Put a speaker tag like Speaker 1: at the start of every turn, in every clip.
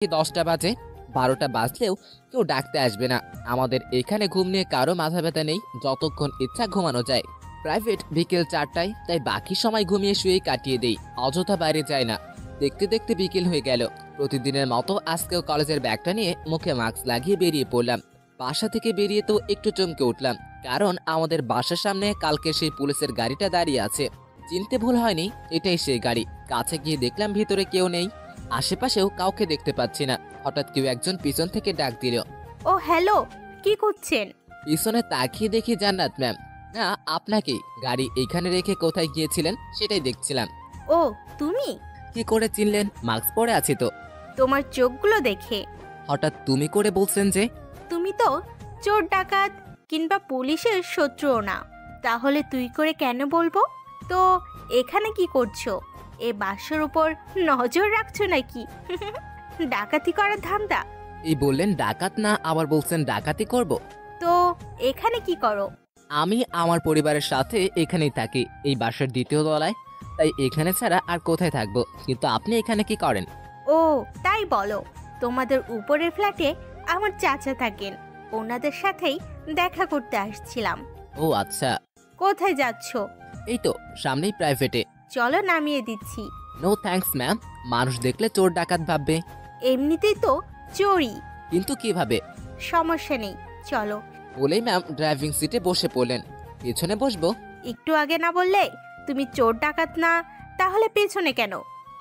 Speaker 1: 10টা বাজে, 12টা বাজলেও কেউ ডাকতে আসবে না। আমাদের এখানে ঘুম নিয়ে কারো মাথা ব্যথা নেই, যতক্ষণ ইচ্ছা ঘুমানো যায়। প্রাইভেট বিকেল 4টায়, তাই বাকি সময় ঘুমিয়ে শুয়েই কাটিয়ে দেই, অযথা বাইরে যায় না। দেখতে দেখতে বিকেল হয়ে গেল। প্রতিদিনের মতো আজকেও কলেজের ব্যাগটা নিয়ে মুখে মাস্ক লাগিয়ে বেরিয়ে পড়লাম। বাসা থেকে বেরিয়ে তো একটু চমকে উঠলাম, কারণ আমাদের বাসার সামনে কালকে সেই পুলিশের গাড়িটা দাঁড়িয়ে আছে। চিনতে ভুল হয়নি, এটাই সেই গাড়ি। কাছে গিয়ে দেখলাম ভিতরে কেউ নেই, আশেপাশেও কাউকে দেখতে পাচ্ছি না। হঠাৎ কেউ একজন পিছন থেকে ডাক দিল।
Speaker 2: ও হ্যালো, কি করছেন?
Speaker 1: পিছনে তাকিয়ে দেখি জান্নাত ম্যাম। না, আপনাকে। গাড়ি এইখানে রেখে কোথায় গিয়েছিলেন সেটাই দেখছিলাম।
Speaker 2: ও তুমি?
Speaker 1: কি করে চিনলেন? মাস্ক পরে আছি তো।
Speaker 2: তোমার চোখগুলো দেখে।
Speaker 1: হঠাৎ তুমি করে বলছেন যে?
Speaker 2: তুমি তো চোর ডাকাত কিংবা পুলিশের শত্রুও না, তাহলে তুই করে কেন বলবো? তো এখানে কি করছো? এ বাসার উপর নজর রাখছো নাকি? ডাকাতি করার ধান্দা?
Speaker 1: এই বললেন ডাকাত না, আবার বলছেন ডাকাতি করব।
Speaker 2: তো এখানে কি করো?
Speaker 1: আমি আমার পরিবারের সাথে এখানেই থাকি, এই বাসার 2য় তলায়। তাই এখানে ছাড়া আর কোথায় থাকবো? কিন্তু আপনি এখানে কি করেন?
Speaker 2: ও তাই বলো। তোমাদের উপরের ফ্ল্যাটে আমার চাচা থাকেন, ওনাদের সাথেই দেখা করতে আসছিলাম।
Speaker 1: ও আচ্ছা।
Speaker 2: কোথায় যাচ্ছো?
Speaker 1: এই তো সামনেই প্রাইভেটে।
Speaker 2: চলো নামিয়ে দিচ্ছি।
Speaker 1: নো থ্যাঙ্কস ম্যাম, মানুষ দেখলে চোর ডাকাত ভাববে।
Speaker 2: এমনিতেই তো চোরই।
Speaker 1: কিন্তু কিভাবে?
Speaker 2: সমস্যা নেই, চলো।
Speaker 1: বলেই ম্যাম ড্রাইভিং সিটে বসে পড়লেন। পেছনে বসবো?
Speaker 2: একটু আগে না বললে তুমি চোর ডাকাত না, তাহলে পেছনে কেন?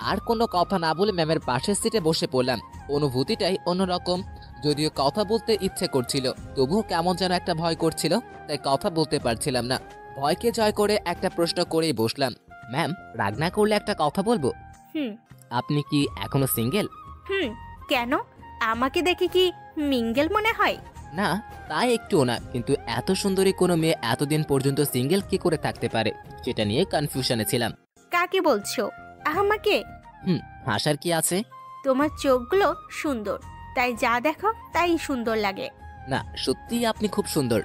Speaker 1: আর কোনো কথা না বলে ম্যামের পাশের সিটে বসে পড়লাম। অনুভূতিটাই অন্যরকম। যদিও কথা বলতে ইচ্ছে করছিল, তবুও কেমন যেন একটা ভয় করছিল, তাই কথা বলতে পারছিলাম না। ভয়কে জয় করে একটা প্রশ্ন করেই বসলাম। ম্যাম, রাগ না করলে একটা কথা বলবো?
Speaker 2: হুম।
Speaker 1: আপনি কি এখনো সিঙ্গেল?
Speaker 2: হুম। কেন? আমাকে দেখে কি মিঙ্গেল মনে হয়?
Speaker 1: না, তাই একটুও না, কিন্তু এত সুন্দরী কোনো মেয়ে এতদিন পর্যন্ত সিঙ্গেল কি করে থাকতে পারে, সেটা নিয়ে কনফিউশনে ছিলাম।
Speaker 2: কাকে বলছো? আমাকে?
Speaker 1: হাসার কি আছে?
Speaker 2: তোমার চোখগুলো সুন্দর, তাই যা দেখো তাই সুন্দর লাগে।
Speaker 1: না, সত্যিই আপনি খুব সুন্দর।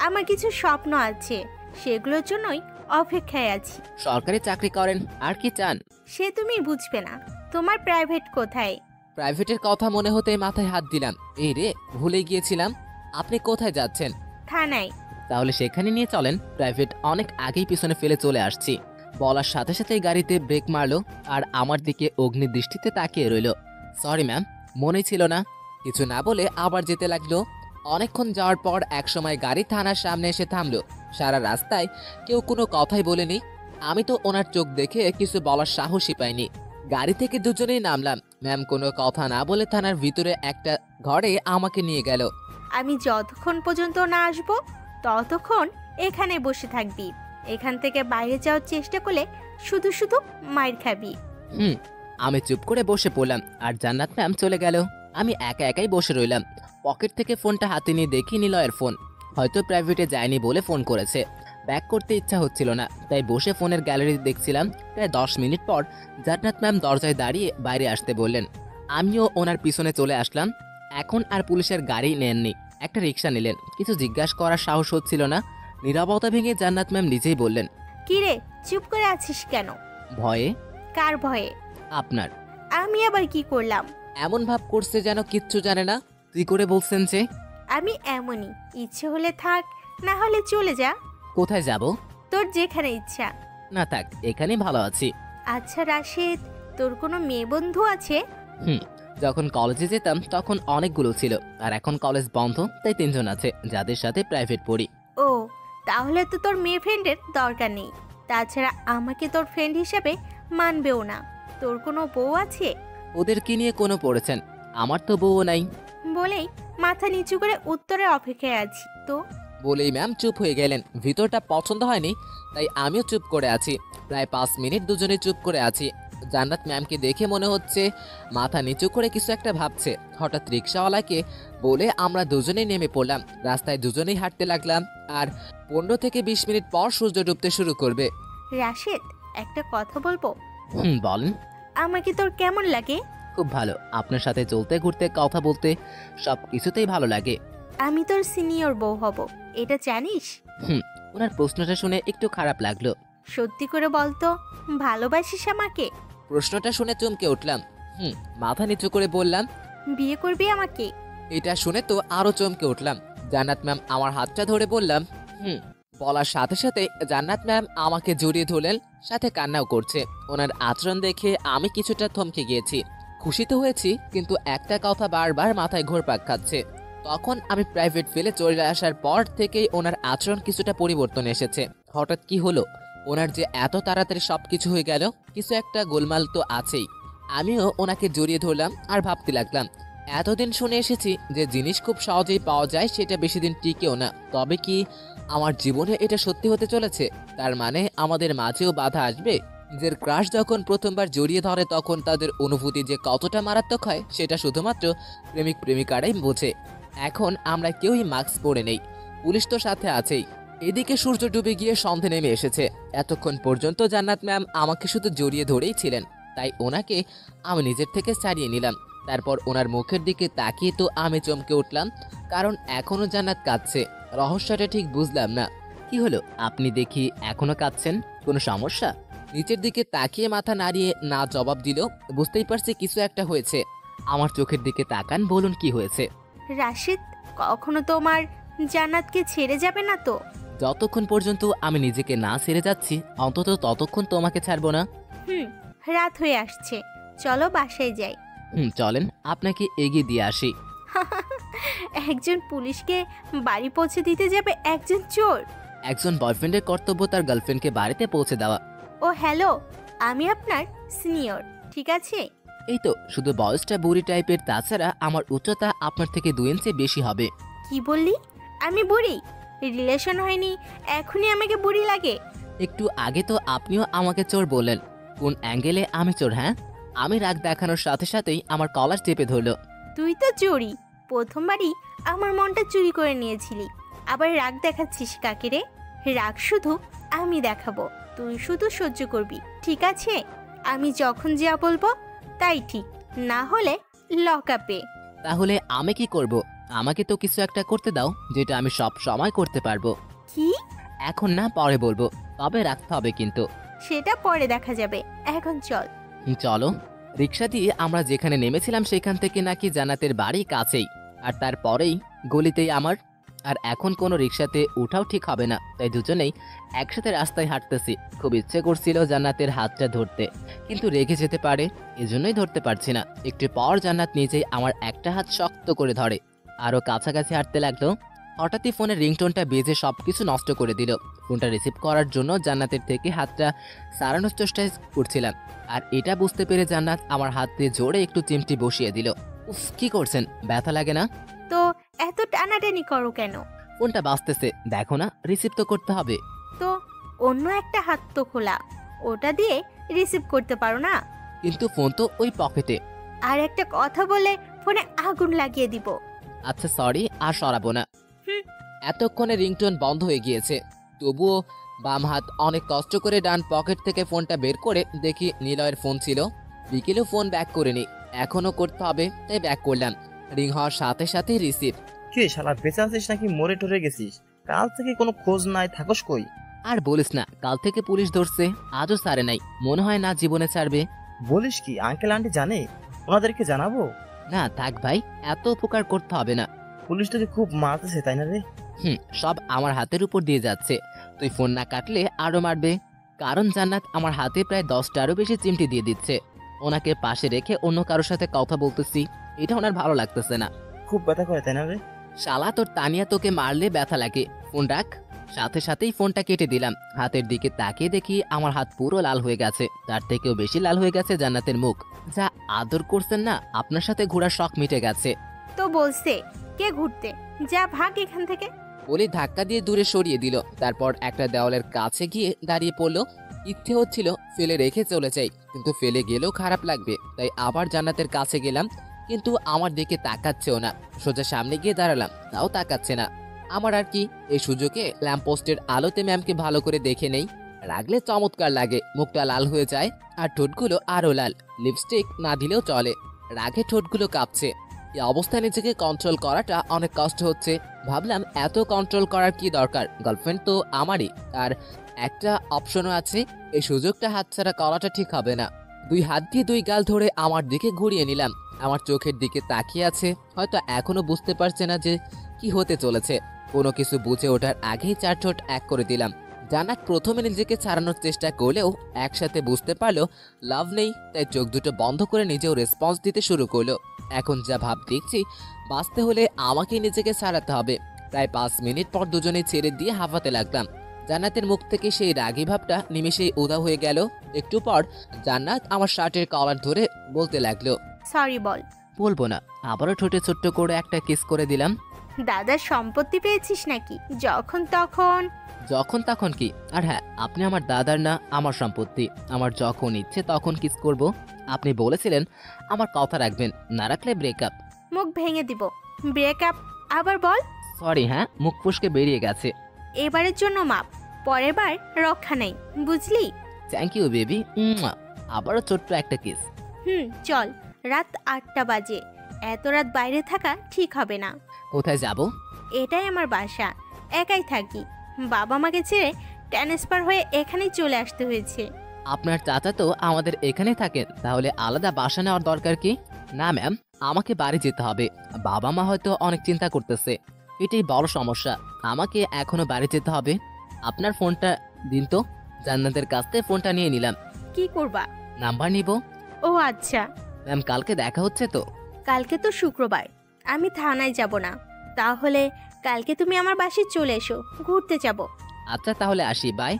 Speaker 2: আমার কিছু স্বপ্ন আছে, সেগুলোর জন্যই অপেক্ষায় আছি।
Speaker 1: সরকারি চাকরি করেন, আর কি চান?
Speaker 2: সে তুমি বুঝবে না। তোমার প্রাইভেট কোথায়?
Speaker 1: প্রাইভেটের কথা মনে হতে মাথায় হাত দিলাম। এই রে, ভুলে গিয়েছিলাম। আপনি কোথায় যাচ্ছেন?
Speaker 2: থানায়।
Speaker 1: তাহলে সেখানে নিয়ে চলেন, প্রাইভেট অনেক আগেই পিছনে ফেলে চলে আসছি। বলার সাথে সাথেই গাড়িতে ব্রেক মারলো আর আমার দিকে অগ্নি দৃষ্টিতে তাকিয়ে রইল। সরি ম্যাম, মনে ছিল না। কিছু না বলে আবার যেতে লাগলো। অনেকক্ষণ যাওয়ার পর একসময় গাড়ি থানার সামনে এসে থামলো। সারা রাস্তায় কেউ কোনো কথাই বলেনি। আমি তো ওনার চোখ দেখে কিছু বলার সাহসই পাইনি। গাড়ি থেকে দুজনেই নামলাম। ম্যাম কোনো কথা না বলে থানার ভিতরে একটা ঘরে আমাকে নিয়ে গেল।
Speaker 2: আমি যতক্ষণ পর্যন্ত না আসবো ততক্ষণ এখানে বসে থাকবি। এখান থেকে বাইরে যাওয়ার চেষ্টা করলে শুধু শুধু মাইর খাবি।
Speaker 1: হুম। আমি চুপ করে বসে পড়লাম আর জান্নাত ম্যাম চলে গেল। আমি একা একাই বসে রইলাম। পকেট থেকে ফোনটা হাতে নিয়ে দেখি নিলয়ের ফোন। হয়তো প্রাইভেটে যায়নি বলে ফোন করেছে। ব্যাক করতে ইচ্ছা হচ্ছিল না, তাই বসে ফোনের গ্যালারি দেখছিলাম। প্রায় 10 মিনিট পর জান্নাত ম্যাম দরজায় দাঁড়িয়ে বাইরে আসতে বললেন। আমিও ওনার পিছনে চলে আসলাম। এখন আর পুলিশের গাড়ি নেননি, একটা রিক্সা নিলেন। কিছু জিজ্ঞাসা করার সাহস হচ্ছিল না। নীরবতা ভেঙে জান্নাত ম্যাম নিজেই বললেন।
Speaker 2: কি রে, চুপ করে আছিস কেন?
Speaker 1: ভয়ে।
Speaker 2: কার ভয়ে?
Speaker 1: আপনার।
Speaker 2: আমি আবার কি করলাম?
Speaker 1: এমন ভাব করছে যেন কিচ্ছু জানে না। তুই করে বলছেন যে?
Speaker 2: আমি এমনই, ইচ্ছে হলে থাক, না হলে চলে যা।
Speaker 1: কোথায় যাব?
Speaker 2: তোর যেখানে ইচ্ছা।
Speaker 1: না থাক, এখানেই ভালো আছি।
Speaker 2: আচ্ছা রাশেদ, তোর কোনো মেয়ে বন্ধু আছে?
Speaker 1: হুম, যখন কলেজে যেতাম তখন অনেকগুলো ছিল, আর এখন কলেজ বন্ধ, তাই 3জন আছে, যাদের সাথে প্রাইভেট পড়ি।
Speaker 2: ও, তাহলে তো তোর মেয়ে ফ্রেন্ডের দরকার নেই। তাছাড়া আমাকে তোর ফ্রেন্ড হিসেবে মানবেও না। তোর কোনো বউ আছে?
Speaker 1: ওদেরকে নিয়ে কোনো পড়েছেন? আমার তো বউও নাই।
Speaker 2: বলেই মাথা নিচু করে উত্তরের অপেক্ষায় আছি তো।
Speaker 1: বলেই ম্যাম চুপ হয়ে গেলেন। ভিতরটা পছন্দ হয়নি, তাই আমিও চুপ করে আছি। প্রায় 5 মিনিট দুজনে চুপ করে আছি। জান্নাত ম্যামকে দেখে মনে হচ্ছে মাথা নিচু করে কিছু একটা ভাবছে। হঠাৎ রিক্সাওয়ালাকে বলে আমরা দুজনেই নেমে পড়লাম। রাস্তায় দুজনেই হাঁটতে লাগলাম। আর 15 থেকে 20 মিনিট পর সূর্য ডুবতে শুরু করবে।
Speaker 2: রাশেদ, একটা কথা বলবো?
Speaker 1: বলেন।
Speaker 2: আমাকে তোর কেমন লাগে?
Speaker 1: খুব ভালো। আপনার সাথে চলতে ঘুরতে কথা বলতে সব কিছুতেই ভালো লাগে।
Speaker 2: আমি তোর সিনিয়র বউ হব, এটা জানিস?
Speaker 1: ওনার প্রশ্নটা শুনে একটু খারাপ লাগলো।
Speaker 2: সত্যি করে বলতো, ভালোবাসিস আমাকে?
Speaker 1: প্রশ্নটা শুনে চমকে উঠলাম। মাথা নিচু করে বললাম,
Speaker 2: বিয়ে করবি আমাকে?
Speaker 1: এটা শুনে তো আরো চমকে উঠলাম। জান্নাত ম্যাম আমার হাতটা ধরে বললাম, হুম। বলার সাথে সাথে জান্নাত ম্যাম আমাকে জড়িয়ে ধরলেন, সাথে কান্নাও করছে। ওনার আচরণ দেখে আমি কিছুটা থমকে গিয়েছি। খুশি তো হয়েছি, কিন্তু একটা কথা বারবার মাথায় ঘুরপাক খাচ্ছে। তখন আমি প্রাইভেট ফেলে চলে আসার পর থেকেই ওনার আচরণ কিছুটা পরিবর্তন এসেছে। হঠাৎ কি হলো? ওনার যে এত তাড়াতাড়ি সবকিছু হয়ে গেল, কিছু একটা গোলমাল তো আছেই। আমিও ওনাকে জড়িয়ে ধরলাম আর ভাবতে লাগলাম, এতদিন শুনে এসেছি যে জিনিস খুব সহজেই পাওয়া যায়, সেটা বেশি দিন টিকেও না। তবে কি আমার জীবনে এটা সত্যি হতে চলেছে? তার মানে আমাদের মাঝেও বাধা আসবে? নিজের ক্রাশ যখন প্রথমবার জড়িয়ে ধরে তখন তাদের অনুভূতি যে কতটা মারাত্মক হয় সেটা শুধুমাত্র প্রেমিক প্রেমিকারাই বোঝে। এখন আমরা কেউই মাস্ক পরে নেই, পুলিশ তো সাথে আছেই। এদিকে সূর্য ডুবে গিয়ে সন্ধে নেমে এসেছে। এতক্ষণ পর্যন্ত জান্নাত ম্যাম আমাকে শুধু জড়িয়ে ধরেই ছিলেন, তাই ওনাকে আমি নিজের থেকে ছাড়িয়ে নিলাম। তারপর ওনার মুখের দিকে তাকিয়ে তো আমি চমকে উঠলাম, কারণ এখনো জান্নাত কাঁদছে। রহস্যটা ঠিক বুঝলাম না। কি হলো? আপনি দেখি এখনো কাঁদছেন, কোনো সমস্যা? নিচের দিকে তাকিয়ে মাথা নাড়িয়ে না জবাব দিল। বুঝতেই পারছি কিছু একটা হয়েছে। আমার চোখের দিকে তাকান, বলুন কি হয়েছে।
Speaker 2: রাশিদ, কখনো তোমার জান্নাতকে ছেড়ে যাবে না তো?
Speaker 1: যতক্ষণ পর্যন্ত আমি নিজেকে না ছেড়ে যাচ্ছি, অন্তত ততক্ষণ তোমাকে ছাড়বো না।
Speaker 2: হুম, রাত হয়ে আসছে, চলো বাসায় যাই।
Speaker 1: চলেন, আপনাকে এগিয়ে দিয়ে আসি।
Speaker 2: একজন পুলিশকে বাড়ি পৌঁছে দিতে যাবে একজন চোর?
Speaker 1: একজন বয়ফ্রেন্ডের কর্তব্য তার গার্লফ্রেন্ডকে বাড়িতে পৌঁছে দেওয়া।
Speaker 2: ও হ্যালো, আমি আপনার সিনিয়র, ঠিক আছে?
Speaker 1: এই তো, শুধু বয়সটা বুড়ি টাইপের, তাছাড়া আমার উচ্চতা আপনার থেকে 2 ইঞ্চি বেশি হবে।
Speaker 2: কি বললি? আমি বুড়ি? রিলেশন হয়নি এখনই আমাকে বুড়ি লাগে?
Speaker 1: একটু আগে তো আপনিও আমাকে চোর বললেন। কোন অ্যাঙ্গেলে আমি চোর? হ্যাঁ, আমি রাগ দেখানোর সাথে সাথেই আমার কলার চেপে ধরলো।
Speaker 2: তুই তো চোরই, প্রথমবারই আমার মনটা চুরি করে নিয়েছিলি, আবার রাগ দেখাচ্ছিস কাকে রে? রাগ শুধু আমি দেখাবো, তুই শুধু সহ্য করবি, ঠিক আছে? আমি যখন যা বলবো তাই ঠিক, না হলে লকআপে।
Speaker 1: তাহলে আমি কি করব? আমাকে তো কিছু একটা করতে দাও, যেটা আমি সব সময় করতে পারবো।
Speaker 2: কি?
Speaker 1: এখন না, পরে বলবো, তবে রাখতে হবে কিন্তু।
Speaker 2: সেটা পরে দেখা যাবে, এখন চল।
Speaker 1: চলো। রিক্সা দিয়ে আমরা যেখানে নেমেছিলাম সেখান থেকে নাকি জান্নাতের বাড়ি কাছেই, আর তারপরেই গলিতেই আমার। আর এখন কোনো রিক্সাতে উঠাও ঠিক হবে না, তাই দুজনেই একসাথে রাস্তায় হাঁটতেছি। খুব ইচ্ছে করছিল জান্নাতের হাতটা ধরতে, কিন্তু রেগে যেতে পারে, এজন্যই ধরতে পারছি না। একটু পর জান্নাত নিজেই আমার একটা হাত শক্ত করে ধরে, আরও কাছাকাছি হাঁটতে লাগলো। হঠাৎই ফোনের রিংটোনটা বেজে সবকিছু নষ্ট করে দিল। ফোনটা রিসিভ করার জন্য জান্নাতের থেকে হাতটা সারানোর চেষ্টা করছিলাম, আর এটা বুঝতে পেরে জান্নাত আমার হাতে জোরে একটু চিমটি বসিয়ে দিল। উফ, কি করছেন? ব্যথা লাগে না?
Speaker 2: তো এত টানাটানি করো কেন?
Speaker 1: ফোনটা বাজতেছে, দেখো না, রিসিভ তো করতে হবে।
Speaker 2: তো অন্য একটা হাত তো খোলা, ওটা দিয়ে রিসিভ করতে পারো না?
Speaker 1: কিন্তু ফোন তো ওই পকেটে।
Speaker 2: আর একটা কথা বলে ফোনে আগুন লাগিয়ে দিব।
Speaker 1: আচ্ছা সরি, আর সরাবো না।
Speaker 2: হুম।
Speaker 1: এতক্ষণে রিংটোন বন্ধ হয়ে গিয়েছে, তবুও বাম হাত অনেক কষ্ট করে ডান পকেট থেকে ফোনটা বের করে দেখি নিলয়ের ফোন ছিল। বিকেলেও ফোন ব্যাক করিনি, এখনো করতে হবে, তাই ব্যাক করলাম। রিং হওয়ার সাথে সাথেই রিসিভ।
Speaker 3: কি শালা, বেঁচে আছিস নাকি মরে টরে গেছিস? কাল থেকে কোনো খোঁজ নাই, থাকস কই?
Speaker 1: আর বলিস না, কাল থেকে পুলিশ ধরছে, আজও ছাড়ে নাই। মনে হয় না জীবনে ছাড়বে।
Speaker 3: বলিস কি? আঙ্কেল আন্টি জানে? ওনাদেরকে জানাবো?
Speaker 1: না থাক ভাই, এত উপকার করতে হবে না।
Speaker 3: পুলিশ তোকে খুব মারতেছে তাই না রে?
Speaker 1: সব আমার হাতের উপর দিয়ে যাচ্ছে। তুই ফোন না কাটলে আরো মারবে, কারণ জান্নাত আমার হাতে প্রায় 10টারও বেশি চিমটি দিয়ে দিচ্ছে। ওনাকে পাশে রেখে অন্য কারোর সাথে কথা বলতেছি, এটা ওনার ভালো লাগতেছে না।
Speaker 3: খুব ব্যথা করে তাই না রে?
Speaker 1: শালা তোর তানিয়া তোকে মারলে ব্যথা লাগে, ফোন রাখ। সাথে সাথেই ফোনটা কেটে দিলাম। হাতের দিকে তাকিয়ে দেখি আমার হাত পুরো লাল হয়ে গেছে, তার থেকেও বেশি লাল হয়ে গেছে জান্নাতের মুখ। যা আদর করছেন না, আপনার সাথে ঘোরার শখ মিটে গেছে।
Speaker 2: তো বলছে কে ঘুরতে, যা ভাগ এখান থেকে।
Speaker 1: বলি ধাক্কা দিয়ে দূরে সরিয়ে দিল, তারপর একটা দেওয়ালের কাছে গিয়ে দাঁড়িয়ে পড়লো। ইচ্ছে হচ্ছিল ফেলে রেখে চলে যাই, কিন্তু ফেলে গেলেও খারাপ লাগবে, তাই আবার জান্নাতের কাছে গেলাম। কিন্তু আমার দিকে তাকাচ্ছেও না। সোজা সামনে গিয়ে দাঁড়ালাম, তাও তাকাচ্ছে না। আমার আর কি, এই সুযোগে ল্যাম্পপোস্টের আলোতে ম্যামকে ভালো করে দেখে নেই। রাগলে চমৎকার লাগে, মুখটা লাল হয়ে যায় আর ঠোঁটগুলো আরো লাল। লিপস্টিক না দিলেও চলে, রাগে ঠোঁটগুলো কাঁপছে। এই অবস্থায় নিজেকে কন্ট্রোল করাটা অনেক কষ্ট হচ্ছে। ভাবলাম এত কন্ট্রোল করার কি দরকার, গার্লফ্রেন্ড তো আমারই। আর একটা অপশনও আছে, এই সুযোগটা হাতছাড়া করাটা ঠিক হবে না। 2 হাত দিয়ে 2 গাল ধরে আমার দিকে ঘুরিয়ে নিলাম। আমার চোখের দিকে তাকিয়ে আছে, হয়তো এখনো বুঝতে পারছে না যে কি হতে চলেছে। কোনো কিছু বুঝে ওঠার আগেই 4 ঠোঁট এক করে দিলাম। জান্নাত প্রথমে নিজেকে ছাড়ানোর চেষ্টা করলেও একসাথে বুঝতে পারলো লাভ নেই, তাই চোখ দুটো বন্ধ করে নিজেও রেসপন্স দিতে শুরু করলো। এখন যা ভাব দেখছি, বাঁচতে হলে আমাকেই নিজেকে ছাড়াতে হবে। প্রায় 5 মিনিট পর দুজনেই ছেড়ে দিয়ে হাঁপাতে লাগলাম। জান্নাতের মুখ থেকে সেই রাগী ভাবটা নিমেষেই উধাও হয়ে গেল। একটু পর জান্নাত আমার শার্টের কলার ধরে বলতে লাগলো,
Speaker 2: সরি বল।
Speaker 1: বলবো না। আবারও ঠোঁটে ছোট্ট করে একটা কিস করে দিলাম।
Speaker 2: দাদার সম্পত্তি পেয়েছিস নাকি? যখন তখন
Speaker 1: যখন তখন কি? আর হ্যাঁ, আপনি আমার দাদার না, আমার সম্পত্তি। আমার যখন ইচ্ছে তখন কিস করব। আপনি বলেছিলেন আমার কথা রাখবেন, না রাখলে ব্রেকআপ।
Speaker 2: মুখ ভেঙে দিব। ব্রেকআপ? আবার বল।
Speaker 1: সরি, হ্যাঁ, মুখ ফুসকে বেরিয়ে গেছে।
Speaker 2: এবারের জন্য মাপ, পরের বার রক্ষা নেই, বুঝলি?
Speaker 1: Thank you baby. আবারও ছোট্ট একটা কিস।
Speaker 2: চল, রাত 8টা বাজে। এত রাত বাইরে থাকা ঠিক হবে না।
Speaker 1: কোথায় যাব?
Speaker 2: এটাই আমার বাসা, একাই থাকি। বাবা মাকে ছেড়ে ট্রান্সফার হয়ে এখানেই চলে আসতে হয়েছে।
Speaker 1: আপনার চাচা তো আমাদের এখানেই থাকেন, তাহলে আলাদা বাসা নেওয়ার দরকার কি? না ম্যাম, আমাকে বাড়ি যেতে হবে। বাবা মা হয়তো অনেক চিন্তা করতেছে, এটাই বড় সমস্যা। আমাকে এখনো বাড়ি যেতে হবে। আপনার ফোনটা দিন তো। জান্নাতের কাছ থেকে ফোনটা নিয়ে নিলাম।
Speaker 2: কি করবা?
Speaker 1: নাম্বার নিব।
Speaker 2: ও আচ্ছা।
Speaker 1: ম্যাম, কালকে দেখা হচ্ছে তো?
Speaker 2: কালকে তো শুক্রবার, আমি থানায় যাব না। তাহলে কালকে তুমি আমার বাসায় চলে এসো, ঘুরতে যাব।
Speaker 1: আচ্ছা, তাহলে আসি, বাই।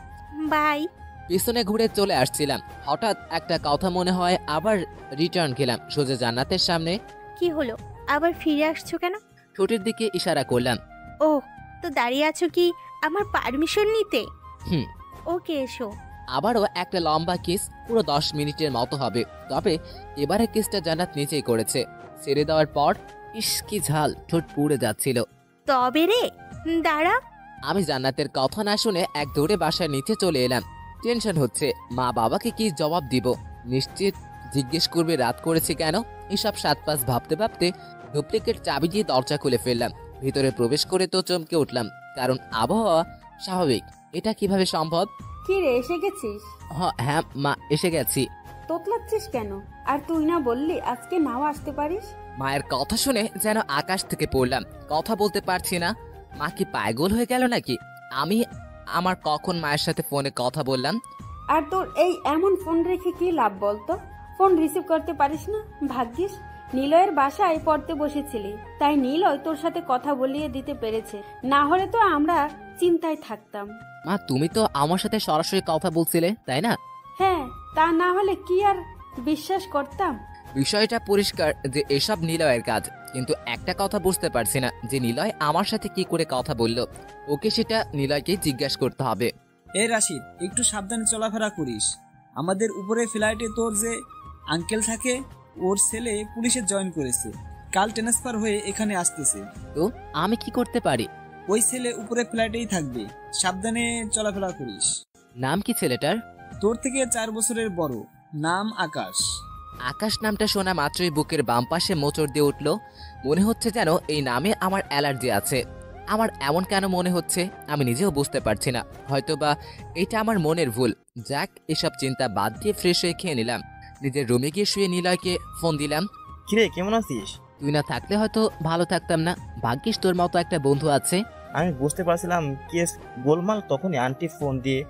Speaker 2: বাই।
Speaker 1: পিছনে ঘুরে চলে আসছিলাম, হঠাৎ একটা কথা মনে হয়, আবার রিটার্ন খেলাম সোজা জান্নাতের সামনে।
Speaker 2: কি হলো, আবার ফিরে আসছো কেন?
Speaker 1: ঠোঁটের দিকে ইশারা করলাম।
Speaker 2: ও, তো দাঁড়িয়ে আছো কি আমার পারমিশন নিতে?
Speaker 1: হুম।
Speaker 2: ওকে, এসো।
Speaker 1: আবারও একটা লম্বা কিস, পুরো 10 মিনিটের মতো হবে। তবে এবারে কিসটা জান্নাত নিজেই করেছে। ছেড়ে দেওয়ার পর ইস কি ঝাল, ঠোঁট পুড়ে যাচ্ছিল।
Speaker 2: তবে রে, দাঁড়া।
Speaker 1: আমি জান্নাতের কথা না শুনে এক দৌড়ে বাসার নিচে চলে এলাম। টেনশন হচ্ছে, মা বাবাকে কি জবাব দিব। নিশ্চিত জিজ্ঞেস করবে রাত করেছে কেন। এসব 7-5 ভাবতে ভাবতে ডুপ্লিকেট চাবি দিয়ে দরজা খুলে ফেললাম। ভিতরে প্রবেশ করে তো চমকে উঠলাম, কারণ আবহাওয়া স্বাভাবিক। এটা কিভাবে সম্ভব?
Speaker 4: কি রে, এসে গেছিস?
Speaker 1: হ্যাঁ মা, এসে গেছি।
Speaker 4: তোতলাচ্ছিস কেন? আর তুই না বললি আজকে নাও আসতে পারিস?
Speaker 1: মায়ের কথা শুনে যেন আকাশ থেকে পড়লাম। কথা বলতে পারছি না। মা কি পাগল হয়ে গেল নাকি? আমি আমার কখন মায়ের সাথে ফোনে কথা বললাম?
Speaker 4: আর তোর এই এমন ফোন রেখে কি লাভ বলতো? ফোন রিসিভ করতে পারিস না? ভাগ্যিস নিলয়ের বাসায় পড়তে বসেছিলি, তাই নিলয় তোর সাথে কথা বলিয়ে দিতে পেরেছে, না হলে তো আমরা চিন্তায় থাকতাম।
Speaker 1: মা, তুমি তো আমার সাথে সরাসরি কথা বলছিলে, তাই না?
Speaker 4: হ্যাঁ, তা না হলে কি আর বিশ্বাস করতাম?
Speaker 1: বিষয়টা পরিষ্কার যে এসব নিলয়ের কাজ, কিন্তু একটা কথা বুঝতে পারছি না যে নিলয় আমার সাথে কি করে কথা বলল। ওকে সেটা নিলয়কে জিজ্ঞাসা করতে হবে।
Speaker 5: এই রাশিদ, একটু সাবধানে চলাফেরা করিস। আমাদের উপরে ফ্লাইটে তোর যে আঙ্কেল থাকে, ওর ছেলে পুলিশে জয়েন করেছে, কাল ট্রান্সফার হয়ে এখানে আসতেছে।
Speaker 1: তো আমি কি করতে পারি?
Speaker 5: ওই ছেলে উপরে ফ্লাইটেই থাকবে, সাবধানে চলাফেরা করিস।
Speaker 1: নাম কি ছেলেটার?
Speaker 5: তোর থেকে 4 বছরের বড়, নাম আকাশ।
Speaker 1: আকাশ নামটা শোনা মাত্রই বুকের বাম পাশে মোচড় দিয়ে উঠল। মনে হচ্ছে যেন এই নামে আমার অ্যালার্জি আছে। আমার এমন কেন মনে হচ্ছে আমি নিজেও বুঝতে পারছি না। হয়তোবা এটা আমার মনের ভুল। যাক, এসব চিন্তা বাদ দিয়ে ফ্রেশ হয়ে খেয়ে নিলাম। নিজের রুমে গিয়ে শুয়ে নিলয়কে ফোন দিলাম।
Speaker 3: কিরে, কেমন আছিস?
Speaker 1: তুই না থাকলে হয়তো ভালো থাকতাম না। ভাগ্যিস তোর মতো একটা বন্ধু আছে।
Speaker 3: আমি বুঝতে পারছিলাম কেস গোলমাল, তখনই আন্টি ফোন দিয়ে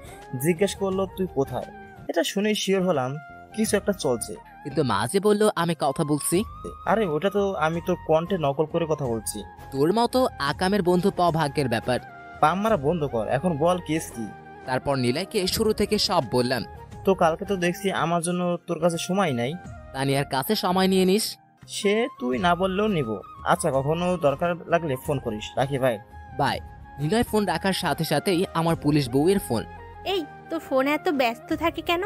Speaker 3: জিজ্ঞেস করলো তুই কোথায়। এটা শুনেই শিওর হলাম কিছু একটা চলছে।
Speaker 1: কিন্তু মাঝে বললো আমি কথা বলছি।
Speaker 3: আরে ওটা তো আমি তোর কণ্ঠে নকল করে কথা বলছি।
Speaker 1: তোর মতো আকামের বন্ধু পাওয়া ভাগ্যের ব্যাপার।
Speaker 3: পাম মারা বন্ধ কর, এখন বল কেস কি।
Speaker 1: তারপর নিলয়কে শুরু থেকে সব বললাম।
Speaker 3: তো কালকে তো দেখছি আমার জন্য তোর কাছে সময় নাই।
Speaker 1: তানিয়ার কাছে সময় নিয়ে নিস।
Speaker 3: সে তুই না বললেও নিব। আচ্ছা, কখনো দরকার লাগলে ফোন করিস। রাখি ভাই।
Speaker 1: বাই। নিলয় ফোন রাখার সাথে সাথেই আমার পুলিশ বউয়ের ফোন।
Speaker 2: এই, তোর ফোনে এত ব্যস্ত থাকে কেন?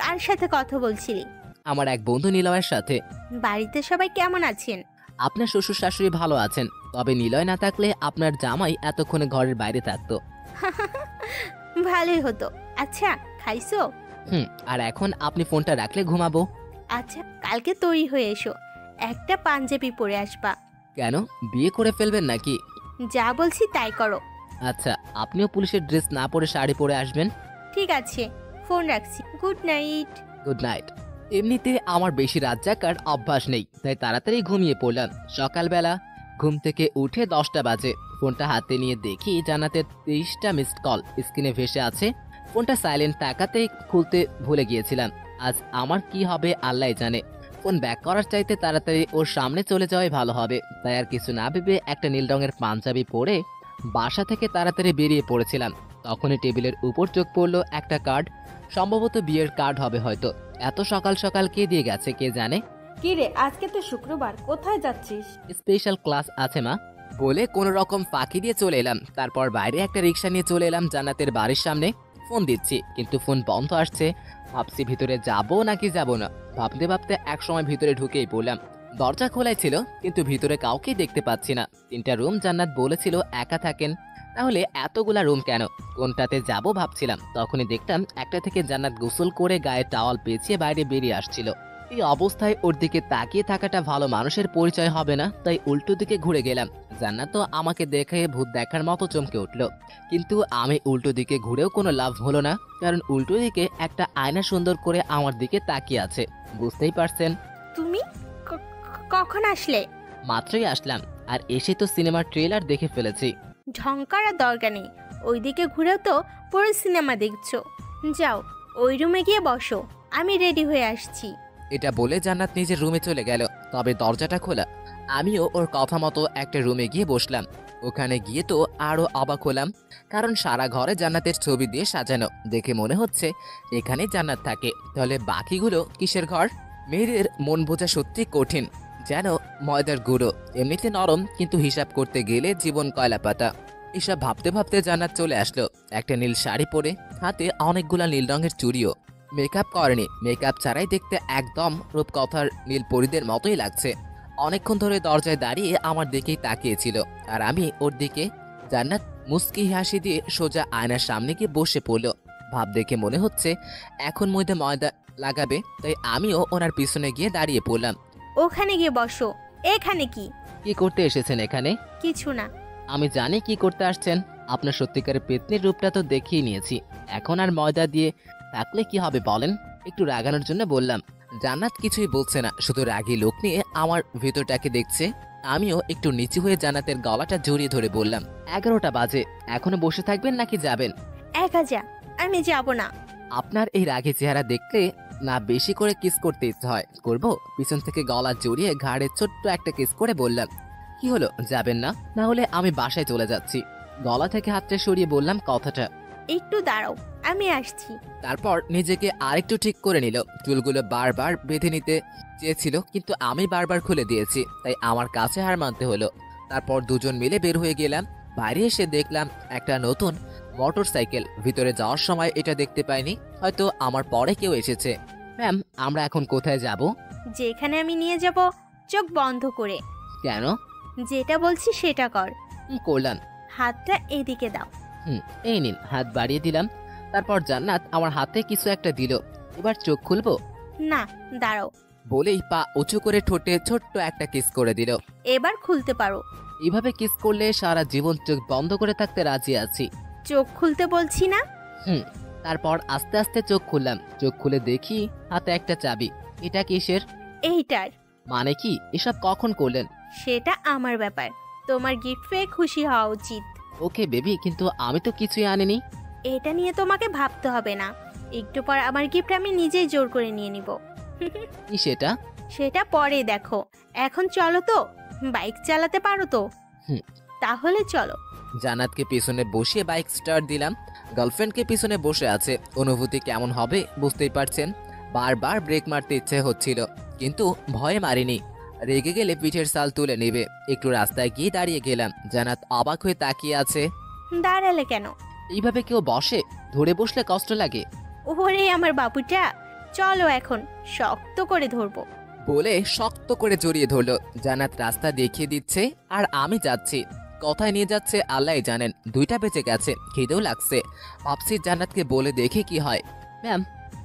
Speaker 2: কার সাথে কথা বলছিলি?
Speaker 1: আমার এক বন্ধু নিলয়ের সাথে।
Speaker 2: বাড়িতে সবাই কেমন আছেন?
Speaker 1: আপনার শ্বশুর শাশুড়ি ভালো আছেন, তবে নিলয় না থাকলে আপনার জামাই এতক্ষণে ঘরের বাইরে থাকতো।
Speaker 2: ভালোই হতো। আচ্ছা, খাইছো?
Speaker 1: আর এখন আপনি ফোনটা রাখলে ঘুমাবো।
Speaker 2: আচ্ছা, কালকে তৈরি হয়ে এসো, একটা পাঞ্জাবি পরে আসবা।
Speaker 1: কেন, বিয়ে করে ফেলবেন নাকি?
Speaker 2: যা বলছি তাই করো।
Speaker 1: আচ্ছা, আপনিও পুলিশের ড্রেস না পরে শাড়ি পরে আসবেন।
Speaker 2: ঠিক আছে, ফোন রাখছি। Good night.
Speaker 1: Good night. এমনিতে আমার বেশি রাত জাগার অভ্যাস নেই, তাই তাড়াতাড়ি ঘুমিয়ে পড়লাম। সকালবেলা ঘুম থেকে উঠে 10টা বাজে। ফোনটা হাতে নিয়ে দেখি জান্নাতের 23টা মিসড কল স্ক্রিনে ভেসে আছে। ফোনটা সাইলেন্ট থাকাতেই খুলতে ভুলে গিয়েছিলাম। আজ আমার কি হবে আল্লাহ জানে। ফোন ব্যাক করার চাইতে তাড়াতাড়ি ওর সামনে চলে যাওয়াই ভালো হবে, তাই আর কিছু না ভেবে একটা নীল রঙের পাঞ্জাবি পরে বাসা থেকে তাড়াতাড়ি বেরিয়ে পড়েছিলাম। তখনই টেবিলের উপর চোখ পড়লো একটা কার্ড, সম্ভবত বিয়ের কার্ড হবে হয়তো। এত সকাল সকাল কে দিয়ে গেছে কে জানে।
Speaker 4: কি রে, আজকে তো শুক্রবার, কোথায় যাচ্ছিস?
Speaker 1: স্পেশাল ক্লাস আছে মা বলে কোনো রকম ফাঁকি দিয়ে চলে এলাম। তারপর বাইরে একটা রিক্সা নিয়ে চলে এলাম জান্নাতের বাড়ির সামনে। ফোন দিচ্ছি কিন্তু ফোন বন্ধ আসছে। ভাবছি ভিতরে যাবো নাকি যাব না। ভাবতে ভাবতে এক সময় ভিতরে ঢুকেই পড়লাম। দরজা খোলাই ছিল কিন্তু ভিতরে কাউকে দেখতে পাচ্ছি না। 3টা রুম জান্নাত বলেছিল একা থাকেন, তাহলে এতগুলা রুম কেন, কোনটাতে যাব ভাবছিলাম। তখনই দেখলাম একটা থেকে জান্নাত গোসল করে গায়ে টাওয়াল পেঁচিয়ে বাইরে বেরিয়ে আসছিল। এই অবস্থায় ওর দিকে তাকিয়ে থাকাটা ভালো মানুষের পরিচয় হবে না, তাই উল্টো দিকে ঘুরে গেলাম। জান্নাত তো আমাকে দেখে ভূত দেখার মতো চমকে উঠল, কিন্তু আমি উল্টো দিকে ঘুরেও কোনো লাভ হলো না, কারণ উল্টো দিকে একটা আয়না সুন্দর করে আমার দিকে তাকিয়ে আছে। বুঝতেই পারছেন।
Speaker 2: তুমি কখন আসলে?
Speaker 1: মাত্রই আসলাম, আর এসে তো সিনেমার ট্রেলার দেখে ফেলেছি।
Speaker 2: ঢং করার দরকার নেই, ওইদিকে ঘুরেও তো পুরো সিনেমা দেখছো। যাও ওই রুমে গিয়ে বসো, আমি রেডি হয়ে আসছি।
Speaker 1: এটা বলে জান্নাত নিজের রুমে চলে গেল, তবে দরজাটা খোলা। আমিও ওর কথা মতো একটা রুমে গিয়ে বসলাম। ওখানে গিয়ে তো আরো অবাক হলাম, কারণ সারা ঘরে জান্নাতের ছবি দিয়ে সাজানো। দেখে মনে হচ্ছে এখানে জান্নাত থাকে, তাহলে বাকিগুলো কিসের ঘর? মেয়েদের মন বোঝা সত্যি কঠিন, যেন ময়দার গুঁড়ো, এমনিতে নরম কিন্তু হিসাব করতে গেলে জীবন কয়লা পাতা। এসব ভাবতে ভাবতে জান্নাত চলে আসলো, একটা নীল শাড়ি পরে, হাতে অনেকগুলা নীল রঙের চুড়িও। মেকআপ করেনি, মেকআপ ছাড়াই দেখতে একদম রূপকথার নীল পরীদের মতোই লাগছে। অনেকক্ষণ ধরে দরজায় দাঁড়িয়ে আমার দিকেই তাকিয়েছিল, আর আমি ওর দিকে। জান্নাত মুস্কি হাসি দিয়ে সোজা আয়নার সামনে গিয়ে বসে পড়ল। ভাব দেখে মনে হচ্ছে এখন ময়দা লাগাবে, তাই আমিও ওনার পিছনে গিয়ে দাঁড়িয়ে পড়লাম।
Speaker 2: ওখানে গিয়ে বসো। এখানে কি
Speaker 1: কি করতে এসেছেন এখানে?
Speaker 2: কিছু না।
Speaker 1: আমি জানি কি করতে আসছেন। আপনার সত্যিকারের পেতনির রূপটা তো দেখিয়ে নিয়েছি, এখন আর ময়দা দিয়ে থাকলে কি হবে বলেন? একটু রাগানোর জন্য বললাম। জান্নাত কিছুই বলছে না, শুধু রাগী লোক নিয়ে আমার ভেতরটাকে দেখছে। আমিও একটু নিচু হয়ে জান্নাতের গলাটা জড়িয়ে ধরে বললাম, 11টা বাজে, এখনো বসে থাকবেন নাকি যাবেন?
Speaker 2: একা যা, আমি যাব না।
Speaker 1: আপনার এই রাগী চেহারা দেখলে না বেশি করে কিস করতে ইচ্ছে হয়। করব? পিছন থেকে গলা জড়িয়ে ঘাড়ে ছোট্ট একটা কিস করে বললাম। কি হলো, যাবেন না? না হলে আমি বাসায় চলে যাচ্ছি। গলা থেকে হাতটা সরিয়ে বললাম কথাটা।
Speaker 2: একটু দাঁড়াও, আমি আসছি।
Speaker 1: তারপর নিজেকে আরেকটু ঠিক করে নিল। চুলগুলো বারবার বেঁধে নিতে চেয়েছিল, কিন্তু আমি বারবার খুলে দিয়েছি, তাই আমার কাছে হার মানতে হলো। তারপর দুজন মিলে বের হয়ে গেলাম। বাইরে এসে দেখলাম একটা নতুন মোটর সাইকেল। ভিতরে যাওয়ার সময় এটা দেখতে পাইনি, হয়তো আমার পরে কেউ এসেছে। ম্যাম, আমরা এখন কোথায় যাব?
Speaker 2: যেখানে আমি নিয়ে যাব, চোখ বন্ধ করে।
Speaker 1: কেন?
Speaker 2: যেটা বলছি সেটা কর।
Speaker 1: কি করলাম?
Speaker 2: হাতটা এদিকে দাও।
Speaker 1: এই নিন। হাত বাড়িয়ে দিলাম। তারপর জান্নাত আমার হাতে কিছু একটা দিল। এবার চোখ খুলবো?
Speaker 2: না, দাঁড়াও।
Speaker 1: বলেই পা উঁচু করে ঠোঁটে ছোট্ট একটা কিস করে দিল।
Speaker 2: এবার খুলতে পারো।
Speaker 1: এইভাবে কিস করলে সারা জীবন চোখ বন্ধ করে থাকতে রাজি আছি।
Speaker 2: চোখ খুলতে বলছি না?
Speaker 1: তারপর আস্তে আস্তে চোখ খুললাম। চোখ খুলে দেখি হাতে একটা চাবি। এটা কিসের?
Speaker 2: এইটার।
Speaker 1: মানে কি? এসব কখন করলেন?
Speaker 2: সেটা আমার ব্যাপার, তোমার গিফট পেয়ে খুশি হওয়া উচিত।
Speaker 1: ওকে বেবি, কিন্তু আমি তো কিছুই আনিনি।
Speaker 2: এটা নিয়ে তোমাকে ভাবতে হবে না, একটু পর আমার গিফট আমি নিজেই জোর করে নিয়ে নিব।
Speaker 1: কি সেটা?
Speaker 2: সেটা পরে দেখো, এখন চলো তো। বাইক চালাতে পারো তো? তাহলে চলো।
Speaker 1: জান্নাতকে পিছনে বসিয়ে বাইক স্টার্ট দিলাম। গার্লফ্রেন্ডকে পিছনে বসে আছে, অনুভূতি কেমন হবে বুঝতেই পারছেন। বারবার ব্রেক মারতে ইচ্ছে হচ্ছিল, কিন্তু ভয়ে মারিনি। রেগে গেলে পিঠের সাল তুলে নেবে। একটু রাস্তায় গিয়ে দাঁড়িয়ে গেলাম। জান্নাত অবাক হয়ে তাকিয়ে আছে।
Speaker 2: দাঁড়ালে কেন?
Speaker 1: এইভাবে কেউ বসে? ধরে বসলে কষ্ট লাগে।
Speaker 2: ওরে আমার বাবুটা, চলো এখন, শক্ত করে ধরবো।
Speaker 1: বলে শক্ত করে জড়িয়ে ধরলো। জান্নাত রাস্তা দেখিয়ে দিচ্ছে আর আমি যাচ্ছি। কোথায় নিয়ে যাচ্ছে আল্লাহ জানেন। 2টা বেঁচে গেছে, খিদেও লাগছে। ভাবছি জান্নাতকে বলে দেখি কি হয়। ম্যাম,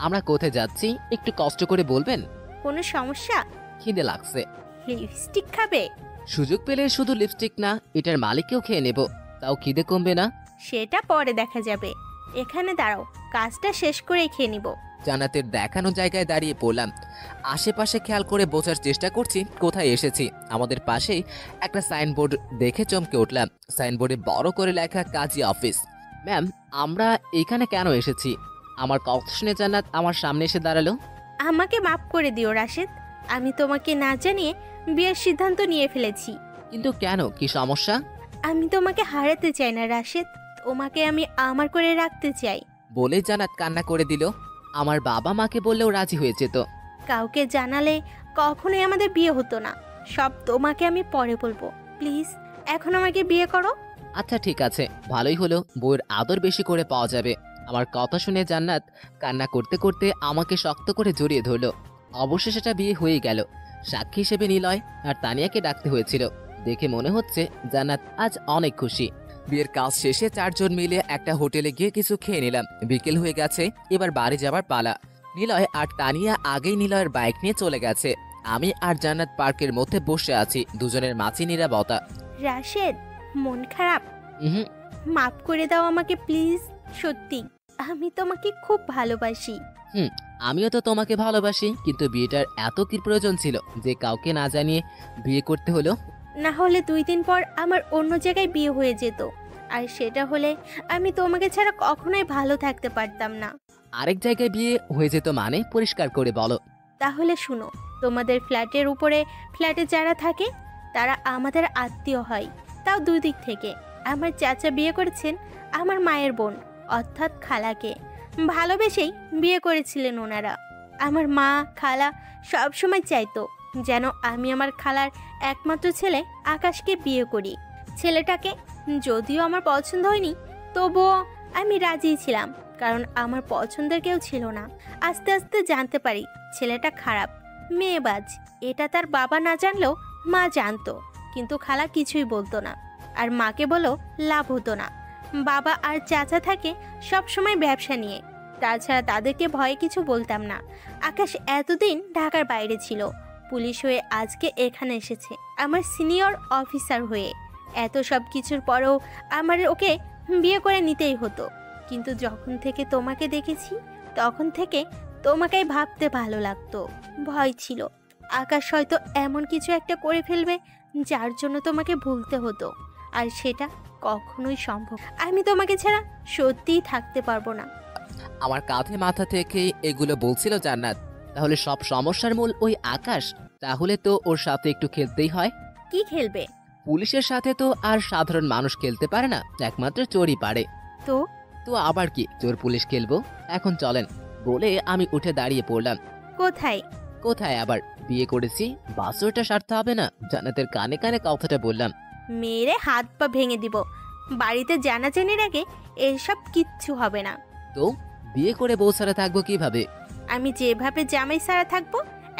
Speaker 1: আমরা কোথায় যাচ্ছি একটু কষ্ট করে বলবেন?
Speaker 2: কোনো সমস্যা?
Speaker 1: খিদে লাগছে।
Speaker 2: লিপস্টিক খাবে?
Speaker 1: সুযোগ পেলে শুধু লিপস্টিক না, এটার মালিককেও খেয়ে নেব, তাও খিদে কমবে না।
Speaker 2: সেটা পরে দেখা যাবে। এখানে দাঁড়াও, কাজটা শেষ করে খেয়ে নিব।
Speaker 1: জান্নাতের দেখানো জায়গায় দাঁড়িয়ে পড়লাম। আশেপাশে খেয়াল করে বোঝার চেষ্টা করছি কোথায় এসেছি। আমাদের পাশেই একটা সাইনবোর্ড দেখে চমকে উঠলাম। সাইনবোর্ডে বড় করে লেখা কাজী অফিস। ম্যাম, আমরা এখানে কেন এসেছি? আমার কথা শুনে জান্নাত আমার সামনে এসে দাঁড়ালো।
Speaker 2: আমাকে মাফ করে দিও রাশেদ, আমি তোমাকে না জানিয়ে বিয়ের সিদ্ধান্ত নিয়ে ফেলেছি।
Speaker 1: কিন্তু কেন, কি সমস্যা?
Speaker 2: আমি তোমাকে হারাতে চাই না রাশেদ, তোমাকে আমি আমার করে রাখতে চাই।
Speaker 1: বলে জান্নাত কান্না করে দিল। আমার বাবা মাকে বললেও রাজি হয়ে যেত।
Speaker 2: কাউকে জানালে কখনোই আমাদের বিয়ে হতো না। সব তোমাকে আমি পরে বলবো। প্লিজ এখন আমাকে বিয়ে করো।
Speaker 1: আচ্ছা ঠিক আছে, ভালোই হলো, বউয়ের আদর বেশি করে পাওয়া যাবে। আমার কথা শুনে জান্নাত কান্না করতে করতে আমাকে শক্ত করে জড়িয়ে ধরলো। অবশেষে সেটা বিয়ে হয়ে গেল। সাক্ষী হিসেবে নিলয় আর তানিয়াকে ডাকতে হয়েছিল। দেখে মনে হচ্ছে জান্নাত আজ অনেক খুশি। বিয়ের কাজ শেষে 4 জন মিলে একটা হোটেলে গিয়ে কিছু খেয়ে নিলাম। বিকেল হয়ে গেছে, এবার বাড়ি যাবার পালা। নিলয় আর তানিয়া আগেই নিলয়ের বাইক নিয়ে চলে গেছে। আমি আর জান্নাত পার্কের মধ্যে বসে আছি, দুজনের মাঝে নীরবতা।
Speaker 2: রাশেদ, মন খারাপ?
Speaker 1: হুম,
Speaker 2: মাফ করে দাও আমাকে প্লিজ। সত্যি আমি তোমাকে খুব ভালোবাসি।
Speaker 1: আমিও তো তোমাকে ভালোবাসি, কিন্তু বিয়েটার এত কি প্রয়োজন ছিল যে কাউকে না জানিয়ে বিয়ে করতে হলো?
Speaker 2: না হলে 2 দিন পর আমার অন্য জায়গায় বিয়ে হয়ে যেত, আর সেটা হলে আমি তোমাকে ছাড়া কখনোই ভালো থাকতে পারতাম না।
Speaker 1: আরেক জায়গায় বিয়ে হয়ে যেত মানে? পরিষ্কার করে বলো।
Speaker 2: তাহলে শুনো, তোমাদের ফ্ল্যাটের উপরে ফ্ল্যাটে যারা থাকে তারা আমাদের আত্মীয় হয়, তাও 2 দিক থেকে। আমার চাচা বিয়ে করেছেন আমার মায়ের বোন, অর্থাৎ খালাকে। ভালোবেসেই বিয়ে করেছিলেন ওনারা। আমার মা খালা সব সময় চাইতো যেন আমি আমার খালার একমাত্র ছেলে আকাশকে বিয়ে করি। ছেলেটাকে যদিও আমার পছন্দ হয়নি, তবুও আমি রাজি ছিলাম, কারণ আমার পছন্দের কেউ ছিল না। আস্তে আস্তে জানতে পারি ছেলেটা খারাপ, মেয়েবাজ। এটা তার বাবা না জানলেও মা জানতো, কিন্তু খালা কিছুই বলতো না, আর মাকে বলো লাভ হতো না। বাবা আর চাচা থাকে সব সময় ব্যবসা নিয়ে, তাছাড়া তাদেরকে ভয়ে কিছু বলতাম না। আকাশ এতদিন ঢাকার বাইরে ছিল, পুলিশ হয়ে আজকে এখানে এসেছে আমার সিনিয়র অফিসার হয়ে। এত সব কিছুর পরেও আমার ওকে বিয়ে করে নিতেই হতো। কিন্তু যখন থেকে তোমাকে দেখেছি তখন থেকে তোমাকেই ভাবতে ভালো লাগতো। ভয় ছিল আকাশ হয়তো এমন কিছু একটা করে ফেলবে যার জন্য তোমাকে ভুলতে হতো, আর সেটা কখনোই সম্ভব। আমি তোমাকে ছাড়া সত্যিই থাকতে পারবো না।
Speaker 1: আমার কাঁধে মাথা থেকে এগুলো বলছিল জান্নাত। তাহলে সব সমস্যার মূল ওই আকাশ? তাহলে তো ওর সাথে একটু খেলতেই হয়।
Speaker 2: কি খেলবে?
Speaker 1: পুলিশের সাথে তো আর সাধারণ মানুষ খেলতে পারে না, একমাত্র চোরই পারে।
Speaker 2: তো
Speaker 1: তো আবার কি, চোর পুলিশ খেলবো? এখন চলেন, বলে আমি উঠে দাঁড়িয়ে পড়লাম।
Speaker 2: কোথায়?
Speaker 1: কোথায় আবার, বিয়ে করেছি, বাসরটা সারতে হবে না? জান্নাতের কানে কানে কথাটা বললাম।
Speaker 2: মেরে হাত পা ভেঙে দিব। বাড়িতে জানাজানির আগে এসব কিচ্ছু হবে না।
Speaker 1: তো বিয়ে করে বউ ছাড়া থাকবো কিভাবে?
Speaker 2: আমি যেভাবে জামাই সারা থাকবো।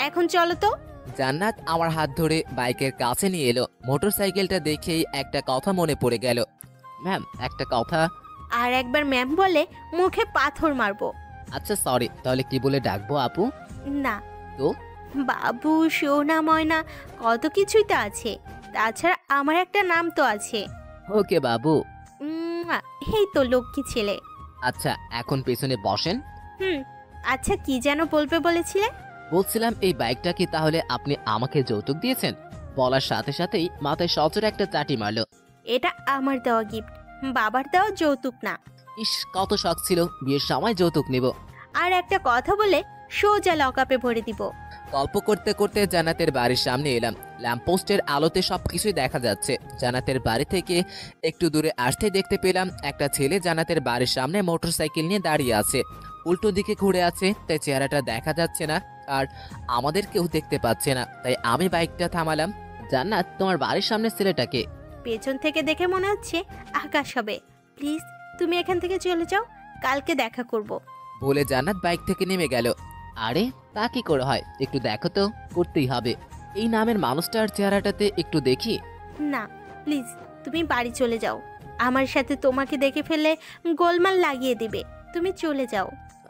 Speaker 2: এখন চলো তো।
Speaker 1: জান্নাত আমার হাত ধরে বাইকের কাছে নিয়ে এলো। মোটরসাইকেলটা দেখেই একটা কথা মনে পড়ে গেল। ম্যাম, একটা কথা।
Speaker 2: আর একবার ম্যাম বলে মুখে পাথর মারবো।
Speaker 1: আচ্ছা সরি, তাহলে কি বলে ডাকবো আপু?
Speaker 2: না
Speaker 1: তো?
Speaker 2: বাবু, সোনা, ময়না, কত কিছুই তো আছে। তাছাড়া আমার একটা নাম তো আছে।
Speaker 1: ওকে বাবু।
Speaker 2: এই তো লক্ষ্মী ছেলে।
Speaker 1: আচ্ছা এখন পেছনে বসেন।
Speaker 2: আচ্ছা কি যেন বলবে বলেছিলে?
Speaker 1: বলছিলাম এই বাইকটা কি তাহলে আপনি আমাকে যৌতুক দিয়েছেন? বলার সাথে সাথেই মাথায় সচর একটা চাটি মারলো।
Speaker 2: এটা আমার দেওয়া গিফট, বাবার দেওয়া যৌতুক না।
Speaker 1: ইস, কত শখ ছিল বিয়ের সময় যৌতুক নিব।
Speaker 2: আর একটা কথা বলে সোজা লকআপে ভরে দিব।
Speaker 1: গল্প করতে করতে জান্নাতের বাড়ির সামনে এলাম। ল্যাম্পপোস্টের আলোতে সবকিছুই দেখা যাচ্ছে। জান্নাতের বাড়ি থেকে একটু দূরে আসতে দেখতে পেলাম একটা ছেলে জান্নাতের বাড়ির সামনে মোটরসাইকেল নিয়ে দাঁড়িয়ে আছে। উল্টো দিকে ঘুরে আছে, তাই চেহারাটা দেখা যাচ্ছে না, আর আমাদের কেউ দেখতে পাচ্ছে না। তাই আমি বাইকটা থামালাম। জান্নাত, তোমার বাড়ির সামনে ছেলেটাকে?
Speaker 2: পেছন থেকে দেখে মনে হচ্ছে আকাশ হবে। প্লিজ তুমি এখান থেকে চলে যাও, কালকে দেখা করব।
Speaker 1: বলে জান্নাত বাইক থেকে নেমে গেল। আরে তা কি করে হয়, একটু দেখো তো। করতেই হবে, এই নামের মানুষটার চেহারাটাতে একটু দেখি।
Speaker 2: না প্লিজ তুমি বাড়ি চলে যাও, আমার সাথে তোমাকে দেখে ফেললে গোলমাল লাগিয়ে দিবে। তুমি চলে যাও।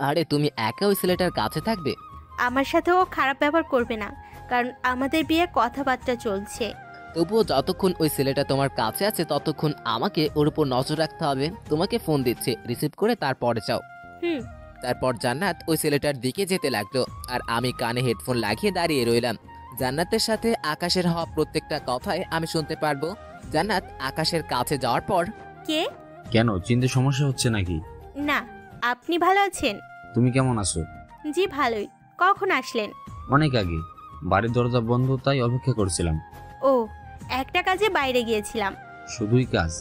Speaker 1: আরে তুমি একা ওই ছেলেটার কাছে থাকবে?
Speaker 2: আমার সাথেও খারাপ ব্যবহার করবে না, কারণ আমাদের বিয়ে কথাবার্তা চলছে।
Speaker 1: তবুও যতক্ষণ ওই ছেলেটা তোমার কাছে আছে ততক্ষণ আমাকে ওর উপর নজর রাখতে হবে। তোমাকে ফোন দিচ্ছে, রিসিভ করে তারপরে যাও। তারপর জান্নাত ওই ছেলেটার দিকে যেতে লাগলো আর আমি কানে হেডফোন লাগিয়ে দাঁড়িয়ে রইলাম। জান্নাতের সাথে আকাশের হওয়া প্রত্যেকটা কথাই আমি শুনতে পারবো। জান্নাত আকাশের কাছে যাওয়ার পর,
Speaker 2: কে?
Speaker 6: কেন, চিনতে সমস্যা হচ্ছে নাকি?
Speaker 2: না, আপনি ভালো আছেন?
Speaker 6: তুমি কেমন আছো?
Speaker 2: জি ভালোই। কখন আসলেন?
Speaker 6: অনেক আগে। বাড়ির দরজা বন্ধ, তাই অপেক্ষা করছিলাম।
Speaker 2: ও, একটা কাজে বাইরে গিয়েছিলাম।
Speaker 6: শুধুই কাজ?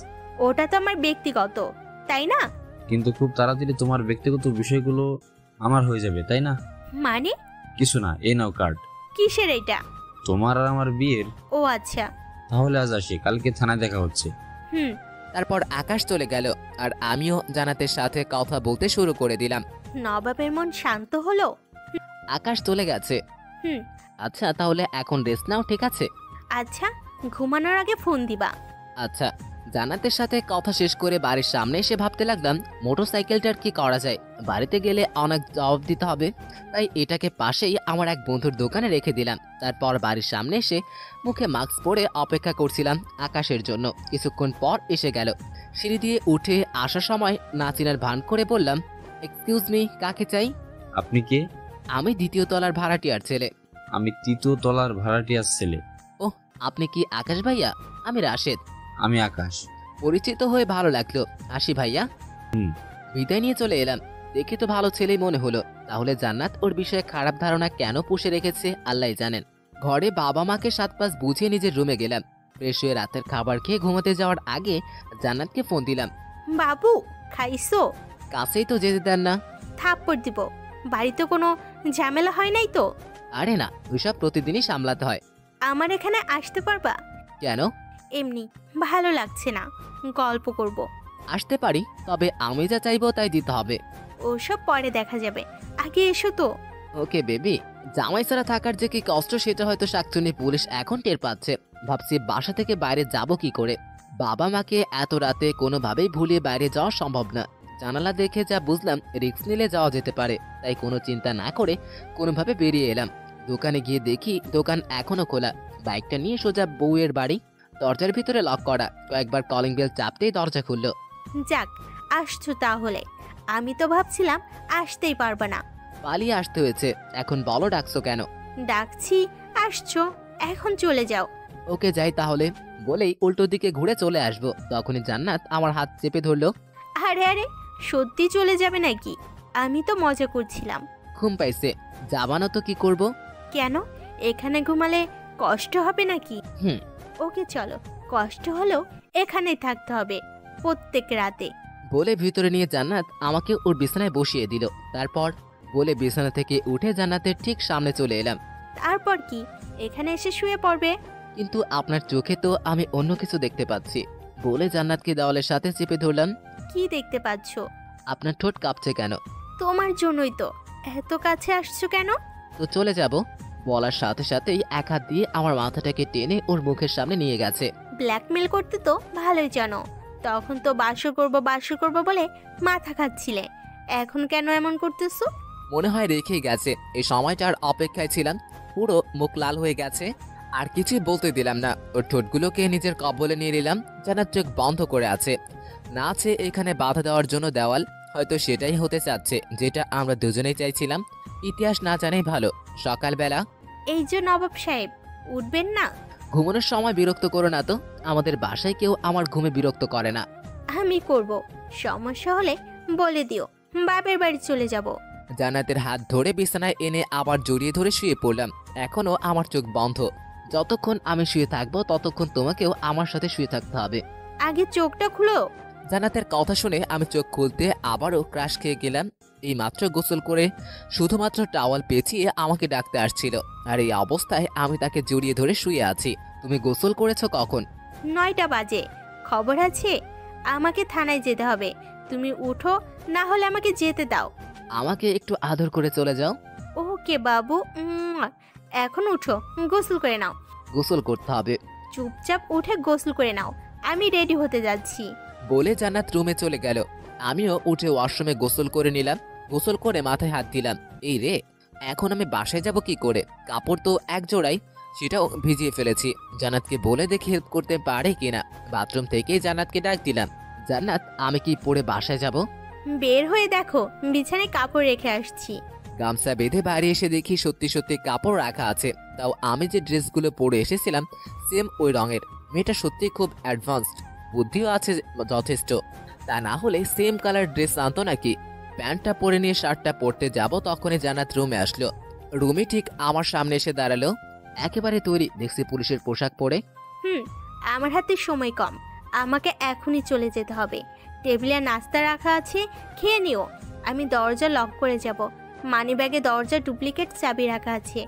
Speaker 2: ওটা তো আমার ব্যক্তিগত, তাই না?
Speaker 6: কিন্তু খুব তাড়াতাড়ি তোমার ব্যক্তিগত বিষয়গুলো আমার হয়ে যাবে, তাই না?
Speaker 2: মানে?
Speaker 6: কিছু না, এই নাও কার্ড।
Speaker 2: কিসের এটা?
Speaker 6: তোমার আর আমার বিয়ের।
Speaker 2: ও আচ্ছা।
Speaker 6: তাহলে আজ আসি, কালকে থানায় দেখা হচ্ছে।
Speaker 2: হুম।
Speaker 1: তারপর আকাশ চলে গেল আর আমিও জান্নাতের সাথে কথা বলতে শুরু করে দিলাম।
Speaker 2: নবাবের মন শান্ত হলো।
Speaker 1: আকাশ চলে গেছে।
Speaker 2: হুম।
Speaker 1: আচ্ছা, তাহলে এখন রেস্ট নাও, ঠিক আছে?
Speaker 2: আচ্ছা, ঘুমানোর আগে ফোন দিবা।
Speaker 1: আচ্ছা। জান্নাতের সাথে কথা শেষ করে বাড়ির সামনে এসে ভাবতে লাগলাম মোটরসাইকেলটার কি করা যায়। বাড়িতে গেলে অনেক জবাব দিতে হবে, তাই এটাকে পাশেই আমার এক বন্ধুর দোকানে রেখে দিলাম। তারপর বাড়ির সামনে এসে মুখে মাস্ক পরে অপেক্ষা করছিলাম আকাশের জন্য। কিছুক্ষণ পর এসে গেল। সিঁড়ি দিয়ে উঠে আসার সময় নাচিনার ভান করে বললাম, এক্সকিউজ মি, কাকে চাই?
Speaker 6: আপনি কে?
Speaker 1: আমি দ্বিতীয় তলার ভাড়াটিয়ার ছেলে।
Speaker 6: আমি তৃতীয় তলার ভাড়াটিয়ার ছেলে।
Speaker 1: ওহ, আপনি কি আকাশ ভাইয়া? আমি রাশেদ।
Speaker 6: আমি আকাশ।
Speaker 1: পরিচিত হয়ে ভালো লাগলো। আসি ভাইয়া।
Speaker 6: হুম।
Speaker 1: বিদায় নিয়ে চলে এলাম। দেখে তো ভালো ছেলেই মনে হলো, তাহলে জান্নাত ওর বিষয়ে খারাপ ধারণা কেন পুষে রেখেছে আল্লাহই জানেন। ঘরে বাবা মাকে 7-5 বুঝিয়ে নিজের রুমে গেলাম। ফ্রেশ হয়ে রাতের খাবার খেয়ে ঘুমাতে যাওয়ার আগে জান্নাতকে ফোন দিলাম।
Speaker 2: বাবু, খাইছো?
Speaker 1: কাছেই তো যেতে দেন না।
Speaker 2: থাপ্পড় দিব। বাড়িতে কোনো ঝামেলা হয় নাই তো?
Speaker 1: আরে না, ওইসব প্রতিদিনই সামলাতে হয়।
Speaker 2: আমার এখানে আসতে পারবা?
Speaker 1: কেন?
Speaker 2: এমনি ভালো লাগছে না, গল্প করব।
Speaker 1: আসতে পারি, তবে আমি যা চাইবো তাই দিতে হবে।
Speaker 2: ওসব পরে দেখা যাবে, আগে এসো তো।
Speaker 1: Okay baby. জামাই ছাড়া থাকার যে কি কষ্ট সেটা হয়তো শাকচুনি পুলিশ এখন টের পাচ্ছে। ভাবছি বাসা থেকে বাইরে যাব কি করে। বাবা মাকে এত রাতে কোনোভাবেই ভুলিয়ে বাইরে যাওয়া সম্ভব না। জানালা দেখে যা বুঝলাম রিস্ক নিলে যাওয়া যেতে পারে, তাই কোনো চিন্তা না করে কোনোভাবে বেরিয়ে এলাম। দোকানে গিয়ে দেখি দোকান এখনো খোলা। বাইকটা নিয়ে সোজা বউয়ের বাড়ি। দরজার ভিতরে লক করা। কয়েকবার কলিং বেল চাপতেই দরজা খুললো।
Speaker 2: যাক, আসছো তাহলে। আমি তো ভাবছিলাম আসতেই পারবা না।
Speaker 1: পালিয়ে আসতে হয়েছে। এখন বলো ডাকছো কেন?
Speaker 2: ডাকছি, আসছো, এখন চলে যাও।
Speaker 1: ওকে যাই তাহলে, বলেই উল্টো দিকে ঘুরে চলে আসবো। তখনই জান্নাত আমার হাত চেপে ধরলো।
Speaker 2: আরে আরে, সত্যি চলে যাবে নাকি? আমি তো মজা করছিলাম।
Speaker 1: ঘুম পাইছে, যাবানো তো কি করব?
Speaker 2: কেন, এখানে ঘুমালে কষ্ট হবে নাকি?
Speaker 1: হুম।
Speaker 2: ওকে চলো, কষ্ট হলেও এখানেই থাকতে হবে প্রত্যেক রাতে।
Speaker 1: বলে ভিতরে নিয়ে জান্নাত আমাকে ওর বিছানায় বসিয়ে দিল। তারপর বলে বিছানা থেকে উঠে জান্নাতের ঠিক সামনে চলে এলাম।
Speaker 2: তারপর কি, এখানে এসে শুয়ে পড়বে?
Speaker 1: কিন্তু আপনার চোখে তো আমি অন্য কিছু দেখতে পাচ্ছি। বলে জান্নাতকে দেওয়ালের সাথে চেপে ধরলাম।
Speaker 2: কি দেখতে পাচ্ছ?
Speaker 1: আপনার ঠোঁট কাঁপছে কেন?
Speaker 2: তোমার জন্যই তো। এত কাছে আসছো কেন?
Speaker 1: তো চলে যাব। বলার সাথে সাথেই এক হাত দিয়ে আমার মাথাটাকে টেনে ওর মুখের সামনে নিয়ে গেছে।
Speaker 2: ব্ল্যাকমেল করতে তো ভালোই জানো। তখন তো বাসর করবো বলে মাথা খাচ্ছিলে। এখন কেন এমন করতেছো?
Speaker 1: মনে হয় রেখেই গেছে। এই সময়টার অপেক্ষায় ছিলাম। পুরো মুখ লাল হয়ে গেছে। আর কিছুই বলতে দিলাম না। ওর ঠোঁটগুলোকে নিজের কবলে নিয়ে নিলাম। জানার চোখ বন্ধ করে আছে। না আছে এখানে বাধা দেওয়ার জন্য দেওয়াল। হয়তো সেটাই হতে চাচ্ছে যেটা আমরা দুজনেই চাইছিলাম। ইতিহাস না জানাই ভালো। সকালবেলা।
Speaker 2: এই যে নবাব সাহেব, উঠবেন না?
Speaker 1: ঘুমানোর সময় বিরক্ত করো না তো। আমাদের বাসায় কেউ আমার ঘুমে বিরক্ত করে না।
Speaker 2: আমি করব। সমস্যা হলে বলে দিও, বাপের বাড়ি চলে যাব।
Speaker 1: জান্নাতের হাত ধরে বিছানায় এনে আবার জড়িয়ে ধরে শুয়ে পড়লাম। এখনো আমার চোখ বন্ধ। যতক্ষণ আমি শুয়ে থাকবো ততক্ষণ তোমাকেও আমার সাথে শুয়ে থাকতে হবে।
Speaker 2: আগে চোখটা খুলো।
Speaker 1: জান্নাতের কথা শুনে আমি চোখ খুলতে আবারও ক্রাশ খেয়ে গেলাম। এই মাত্র গোসল করে শুধুমাত্র টাওয়াল পেঁচিয়ে আমাকে ডাকতে আসছিল। আর এই অবস্থায় আমি তাকে জড়িয়ে ধরে শুয়ে আছি। তুমি গোসল করেছো কখন?
Speaker 2: 9টা বাজে। খবর আছে, আমাকে থানায় যেতে হবে। তুমি উঠো, না হলে আমাকে যেতে দাও।
Speaker 1: আমাকে একটু আদর করে চলে যাও।
Speaker 2: ওকে বাবু, এখন উঠো, গোসল করে নাও।
Speaker 1: গোসল করতে হবে।
Speaker 2: চুপচাপ উঠে গোসল করে নাও, আমি রেডি হতে যাচ্ছি।
Speaker 1: বলে জান্নাত রুমে চলে গেল। আমিও উঠে ওয়াশরুমে গোসল করে নিলাম। গোসল করে মাথায় হাত দিলাম। এই রে, এখন আমি বাসায় যাব কি করে? কাপড় তো এক জোড়াই, সেটাও ভিজিয়ে ফেলেছি। জান্নাতকে বলে দেখি হেল্প করতে পারে কিনা। বাথরুম থেকেই জান্নাতকে ডাক দিলাম। জান্নাত, আমি কি পরে বাসায় যাব?
Speaker 2: বের হয়ে দেখো, বিছানায় কাপড় রেখে আসছি।
Speaker 1: গামছা বেঁধে বাড়ি এসে দেখি সত্যি সত্যি কাপড় রাখা আছে, তাও আমি যে ড্রেসগুলো পরে এসেছিলাম সেম ওই রঙের। মেয়েটা সত্যি খুব অ্যাডভান্সড, বুদ্ধিও আছে যথেষ্ট। তা না হলে সেম কালার ড্রেস আনতো নাকি? প্যান্টটা পরে নিয়ে শার্টটা পরতে যাব, তখনই জান্নাত রুমে আসলো। রুমে ঠিক আমার সামনে এসে দাঁড়ালো, একেবারে তৈরি দেখছি পুলিশের পোশাক পরে।
Speaker 2: আমার হাতে সময় কম, আমাকে এখনই চলে যেতে হবে। টেবিলে নাস্তা রাখা আছে, খেয়ে নিও। আমি দরজা লক করে যাব। মানিব্যাগে দরজা ডুপ্লিকেট চাবি রাখা আছে,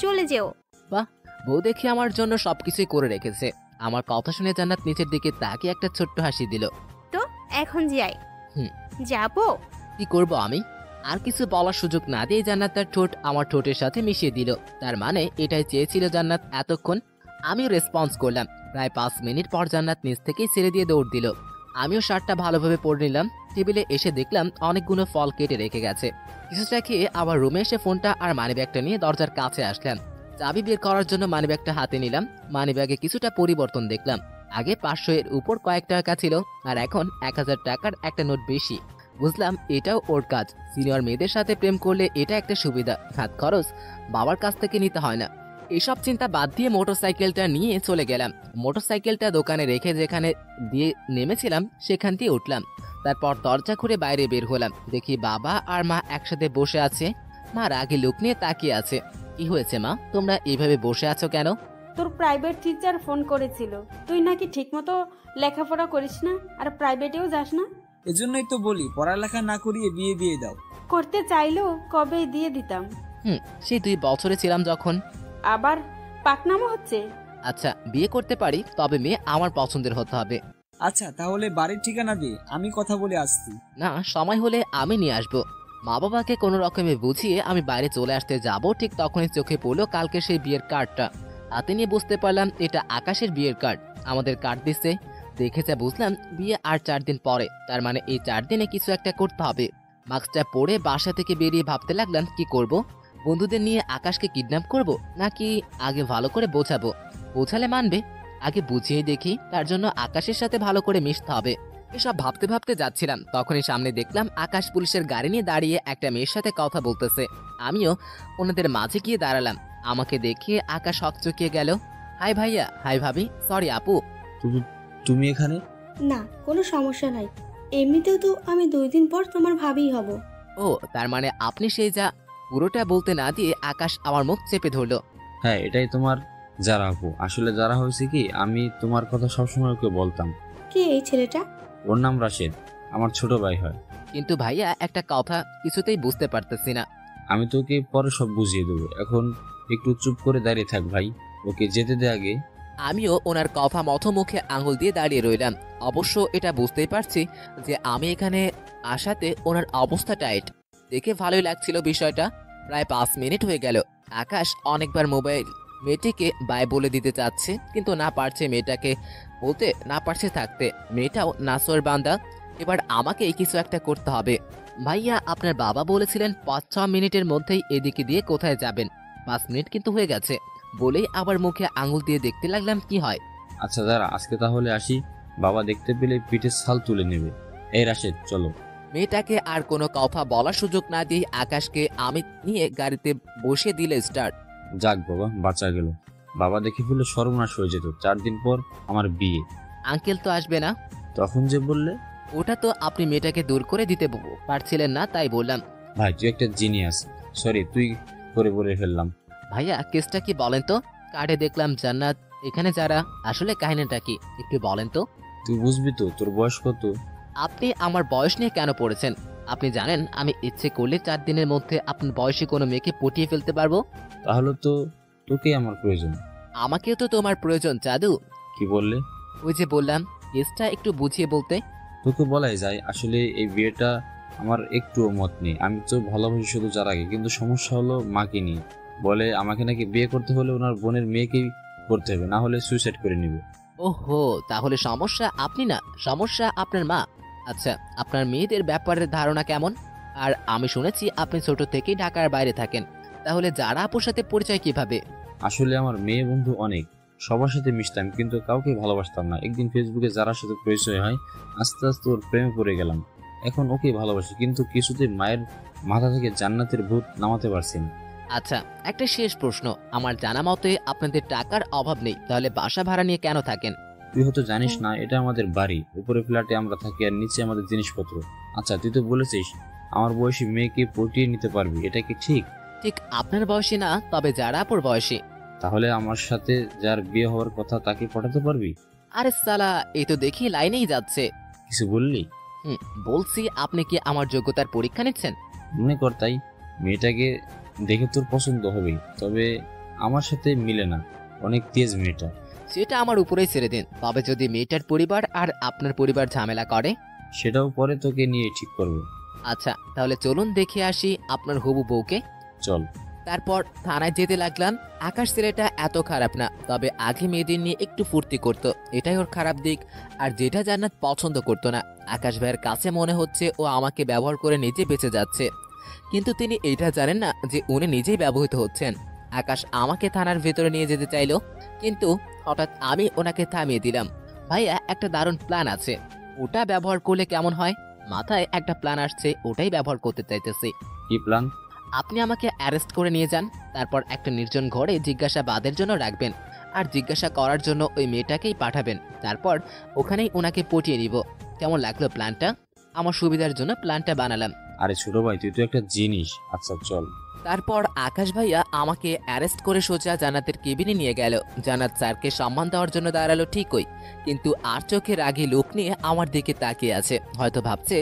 Speaker 2: চলে যেও।
Speaker 1: বাহ, বউ দেখি আমার জন্য সবকিছুই করে রেখেছে। আমার কথা শুনে জান্নাত নিচের দিকে তাকিয়ে একটা ছোট্ট হাসি দিল।
Speaker 2: তো এখন যাই।
Speaker 1: হুম।
Speaker 2: যাবো?
Speaker 1: কি করব আমি? আর কিছু বলার সুযোগ না দিয়ে জান্নাত তার ঠোঁট আমার ঠোঁটের সাথে মিশিয়ে দিল। তার মানে এটাই চেয়েছিল জান্নাত এতক্ষণ। আমিও রেসপন্স করলাম। প্রায় 5 মিনিট পর জান্নাত নিচ থেকেই ছেড়ে দিয়ে দৌড় দিল। আমিও শার্টটা ভালোভাবে পরে নিলাম। টেবিলে এসে দেখলাম অনেকগুলো ফল কেটে রেখে গেছে। কিছুটা খেয়ে আবার রুমে এসে ফোনটা আর মানিব্যাগটা নিয়ে দরজার কাছে আসলাম। চাবি বের করার জন্য মানিব্যাগটা হাতে নিলাম। মানিব্যাগে কিছুটা পরিবর্তন দেখলাম। আগে 500 এর উপর কয়েক টাকা ছিল, আর এখন 1000 টাকার একটা নোট বেশি। বুঝলাম এটাও ওর কাজ। সিনিয়র মেয়েদের সাথে প্রেম করলে এটা একটা সুবিধা, হাত খরচ বাবার কাছ থেকে নিতে হয় না। এসব চিন্তা বাদ দিয়ে মোটরসাইকেলটা নিয়ে চলে গেলাম। মোটরসাইকেলটা দোকানে রেখে যেখানে দিয়ে নেমেছিলাম সেখান দিয়ে উঠলাম। তারপর দরজা খুলে বাইরে বের হলাম। দেখি বাবা আর মা একসাথে বসে আছে। মা রাগে লুক নিয়ে তাকিয়ে আছে। কি হয়েছে মা, তোমরা এইভাবে বসে আছো কেন?
Speaker 4: তোর প্রাইভেট টিচার ফোন করেছিল, তুই নাকি ঠিকমতো লেখাপড়া করিস না আর প্রাইভেটেও যাস না।
Speaker 5: এজন্যই তো বলি পড়ালেখা না করিয়ে বিয়ে দিয়ে দাও।
Speaker 4: করতে চাইলেও কবেই দিয়ে দিতাম।
Speaker 1: সেই 2 বছরে ছিলাম যখন।
Speaker 4: আবার পাকনামো হচ্ছে।
Speaker 1: আচ্ছা, বিয়ে করতে পারি, তবে মেয়ে আমার পছন্দের হতে হবে।
Speaker 5: আচ্ছা তাহলে বাড়ির ঠিকানা দে, আমি কথা বলে আসছি।
Speaker 1: না, সময় হলে আমি নিয়ে আসবো। মা বাবাকে কোনো রকমে বুঝিয়ে আমি বাইরে চলে আসতে যাব, ঠিক তখনই চোখে পড়লো কালকে সেই বিয়ের কার্ডটা। হাতে নিয়ে বুঝতে পারলাম এটা আকাশের বিয়ের কার্ড। আমাদের কার্ড দিচ্ছে দেখে যা বুঝলাম বিয়ে আর 4 দিন পরে। তার মানে এই 4 দিনে কিছু একটা করতে হবে। মাস্কটা পরে বাসা থেকে বেরিয়ে ভাবতে লাগলাম কি করব। বন্ধুদের নিয়ে আকাশকে কিডন্যাপ করব, নাকি আগে ভালো করে বোঝাবো। বোঝালে মানবে, আগে বুঝিয়ে দেখি। তার জন্য আকাশের সাথে ভালো করে মিশতে হবে। এসব ভাবতে ভাবতে যাচ্ছিলাম, তখনই সামনে দেখলাম আকাশ পুলিশের গাড়ি নিয়ে দাঁড়িয়ে একটা মেয়ের সাথে কথা বলতেছে। আমিও ওনাদের মাঝে গিয়ে দাঁড়ালাম। আমাকে দেখে আকাশ হকচকিয়ে গেল। হাই ভাইয়া, হাই ভাবি, সরি আপু।
Speaker 6: তুমি এখানে?
Speaker 7: না, কোনো সমস্যা নাই। এমনিতেও তো আমি 2 দিন পর তোমার ভাবিই হব।
Speaker 1: ও, তার মানে আপনি সেই যা। পুরোটা বলতে না দিয়ে আকাশ আমার মুখ চেপে ধরলো।
Speaker 6: হ্যাঁ, এটাই তোমার যারা আপু। আসলে যারা হয়েছে কি, আমি তোমার কথা সবসময় ওকে বলতাম।
Speaker 7: কে এই ছেলেটা?
Speaker 6: ওর নাম রাশেদ, আমার ছোট ভাই হয়।
Speaker 1: কিন্তু ভাইয়া একটা কথা কিছুতেই বুঝতে পারতেছি না।
Speaker 6: আমি তোকে পরে সব বুঝিয়ে দেবো, এখন একটু চুপ করে দাঁড়িয়ে থাক ভাই, ওকে যেতে দে আগে।
Speaker 1: আমিও ওনার কথা মতো মুখে আঙুল দিয়ে দাঁড়িয়ে রইলাম। অবশ্য এটা বুঝতেই পারছি যে আমি এখানে আসাতে ওনার অবস্থা টাইট। দেখে ভালোই লাগছিল বিষয়টা। প্রায় 5 মিনিট হয়ে গেল। আকাশ অনেকবার মোবাইল মেয়েটিকে বাই বলে দিতে চাচ্ছে, কিন্তু না পারছে মেয়েটাকে বলতে, না পারছে থাকতে। মেয়েটাও নাসোর বান্দা। এবার আমাকেই কিছু একটা করতে হবে। ভাইয়া, আপনার বাবা বলেছিলেন 5-6 মিনিটের মধ্যেই এদিকে দিয়ে কোথায় যাবেন। 5 মিনিট কিন্তু হয়ে গেছে। বলেই আবার মুখে আঙুল দিয়ে দেখতে লাগলাম কি হয়।
Speaker 6: আচ্ছা দাঁড়া, আজকে তাহলে আসি, বাবা দেখতে পেলে পিঠে ছাল তুলে নেবে। এই রাশেদ চলো।
Speaker 1: মেয়েটাকে আর কোনো কথা বলার সুযোগ না দিয়ে আকাশকে আমি নিয়ে গাড়িতে বসে দিলে স্টার্ট।
Speaker 6: যাক বাবা, বাঁচা গেল। বাবা দেখে ফেললে সর্বনাশ হয়ে যেত। 4 দিন পর আমার বিয়ে।
Speaker 1: আঙ্কেল তো আসবে না?
Speaker 6: তখন যে বললে।
Speaker 1: ওটা তো আপনি মেয়েটাকে দূর করে দিতে পারছিলেন না, তাই বললাম।
Speaker 6: ভাই তুই একটা জিনিয়াস। সরি, তুই করে বলে ফেললাম।
Speaker 1: ভাইয়া, কেসটা কি বলেন তো? কার্ডে দেখলাম জান্নাত, এখানে যারা, আসলে কাহিনীটা কি একটু বলেন তো?
Speaker 6: তুই বুঝবি তো, তোর বয়স কত?
Speaker 1: আপনি আমার বয়স নিয়ে কেন পড়েছেন? আপনি জানেন আমি ইচ্ছে করলে 4 দিনের মধ্যে আপনার বয়সী কোনো মেয়েকে পটিয়ে ফেলতে পারবো।
Speaker 6: তাহলে তো তোকেই আমার প্রয়োজন।
Speaker 1: আমাকেও তো তোমার প্রয়োজন জাদু।
Speaker 6: কি বললে?
Speaker 1: ওই যে বললাম কেসটা একটু বুঝিয়ে বলতে।
Speaker 6: তোকে বলাই যায়, আসলে এই বিয়েটা আমার একটুও মত নেই। আমি তো ভালোবাসি শুধু যার আগে, কিন্তু সমস্যা হলো মাকে নিয়ে। বলে আমাকে নাকি বিয়ে করতে হলে ওনার বোনের মেয়েকেই করতে হবে, না হলে সুইসাইড করে নিবে।
Speaker 1: ওহো, তাহলে সমস্যা আপনি না, সমস্যা আপনার মা। আচ্ছা, আপনার মেয়েদের ব্যাপারে ধারণা কেমন? আর আমি শুনেছি আপনি ছোট থেকেই ঢাকার বাইরে থাকেন। তাহলে যারা আপুর সাথে পরিচয় কিভাবে?
Speaker 6: আসলে আমার মেয়ে বন্ধু অনেক, সবার সাথে মিশতাম, কিন্তু কাউকে ভালোবাসতাম না। একদিন ফেসবুকে যারার সাথে পরিচয় হয়, আস্তে আস্তে ওর প্রেমে পড়ে গেলাম। এখন ওকে ভালোবাসি, কিন্তু কিছুতেই মায়ের মাথা থেকে জান্নাতের ভূত নামাতে পারছি না।
Speaker 1: আচ্ছা, একটা শেষ প্রশ্ন। আমার জানা মতে আপনাদের টাকার অভাব নেই, তাহলে বাসা ভাড়া নিয়ে কেন থাকেন?
Speaker 6: তুই হয়তো জানিস না, এটা আমাদের বাড়ি। উপরে ফ্ল্যাটে আমরা থাকি আর নিচে আমাদের জিনিসপত্র। আচ্ছা, তুই তো বলেছিস আমার বয়সী মেয়েকে পটিয়ে নিতে পারবি, এটা কি ঠিক?
Speaker 1: ঠিক আপনার বয়সী না, তবে যারা আপুর বয়সী।
Speaker 6: তাহলে আমার সাথে যার বিয়ে হওয়ার কথা তাকে পটাতে পারবি?
Speaker 1: আরে সালা, এই তো দেখি লাইনেই যাচ্ছে।
Speaker 6: কিছু বললি?
Speaker 1: বলছি, আপনি কি আমার যোগ্যতার পরীক্ষা নিচ্ছেন?
Speaker 6: মনে কর তাই। মেয়েটাকে দেখে তোর পছন্দ হবে, তবে আমার সাথে মিলে না, অনেক তেজ মেয়েটা।
Speaker 1: সেটা আমার উপরেই ছেড়ে দিন। তবে যদি মেয়েটার পরিবার আর আপনার পরিবার ঝামেলা করে,
Speaker 6: সেটাও পরে তোকে নিয়ে ঠিক করবো।
Speaker 1: আচ্ছা তাহলে চলুন দেখে আসি আপনার হবু বউকে।
Speaker 6: চল।
Speaker 1: তারপর থানায় যেতে লাগলাম। আকাশ ছেলেটা এত খারাপ না, তবে আগে মেয়েদের নিয়ে একটু ফুর্তি করত, এটাই ওর খারাপ দিক। আর যেটা জান্নাত পছন্দ করতো না। আকাশ ভাইয়ের কাছে মনে হচ্ছে ও আমাকে ব্যবহার করে নিজে বেঁচে যাচ্ছে, কিন্তু তিনি এইটা জানেন না যে উনি নিজেই ব্যবহৃত হচ্ছেন। আকাশ আমাকে থানার ভেতরে নিয়ে যেতে চাইলো, কিন্তু হঠাৎ আমি ওনাকে থামিয়ে দিলাম। ভাইয়া, একটা দারুণ প্ল্যান আছে, ওটা ব্যবহার করলে কেমন হয়? মাথায় একটা প্ল্যান আসছে, ওটাই ব্যবহার করতে চাইতেছি।
Speaker 6: কি প্ল্যান?
Speaker 1: আপনি আমাকে অ্যারেস্ট করে নিয়ে যান, তারপর একটা নির্জন ঘরে জিজ্ঞাসাবাদের জন্য রাখবেন, আর জিজ্ঞাসা করার জন্য ওই মেয়েটাকেই পাঠাবেন। তারপর ওখানেই ওনাকে পটিয়ে নিব। কেমন লাগলো প্ল্যানটা? আমার সুবিধার জন্য প্ল্যানটা বানালাম।
Speaker 6: আরে ছোট ভাই, তুই তো একটা জিনিস। আচ্ছা চল।
Speaker 1: তারপর আকাশ ভাইয়া আমাকে অ্যারেস্ট করে সোজা জান্নাতের কেবিনে নিয়ে গেল। জান্নাত স্যারকে সম্মান দেওয়ার জন্য দাঁড়ালো ঠিকই, কিন্তু আর চোখে রাগে লোক নিয়ে আমার দিকে তাকিয়ে আছে। হয়তো ভাবছে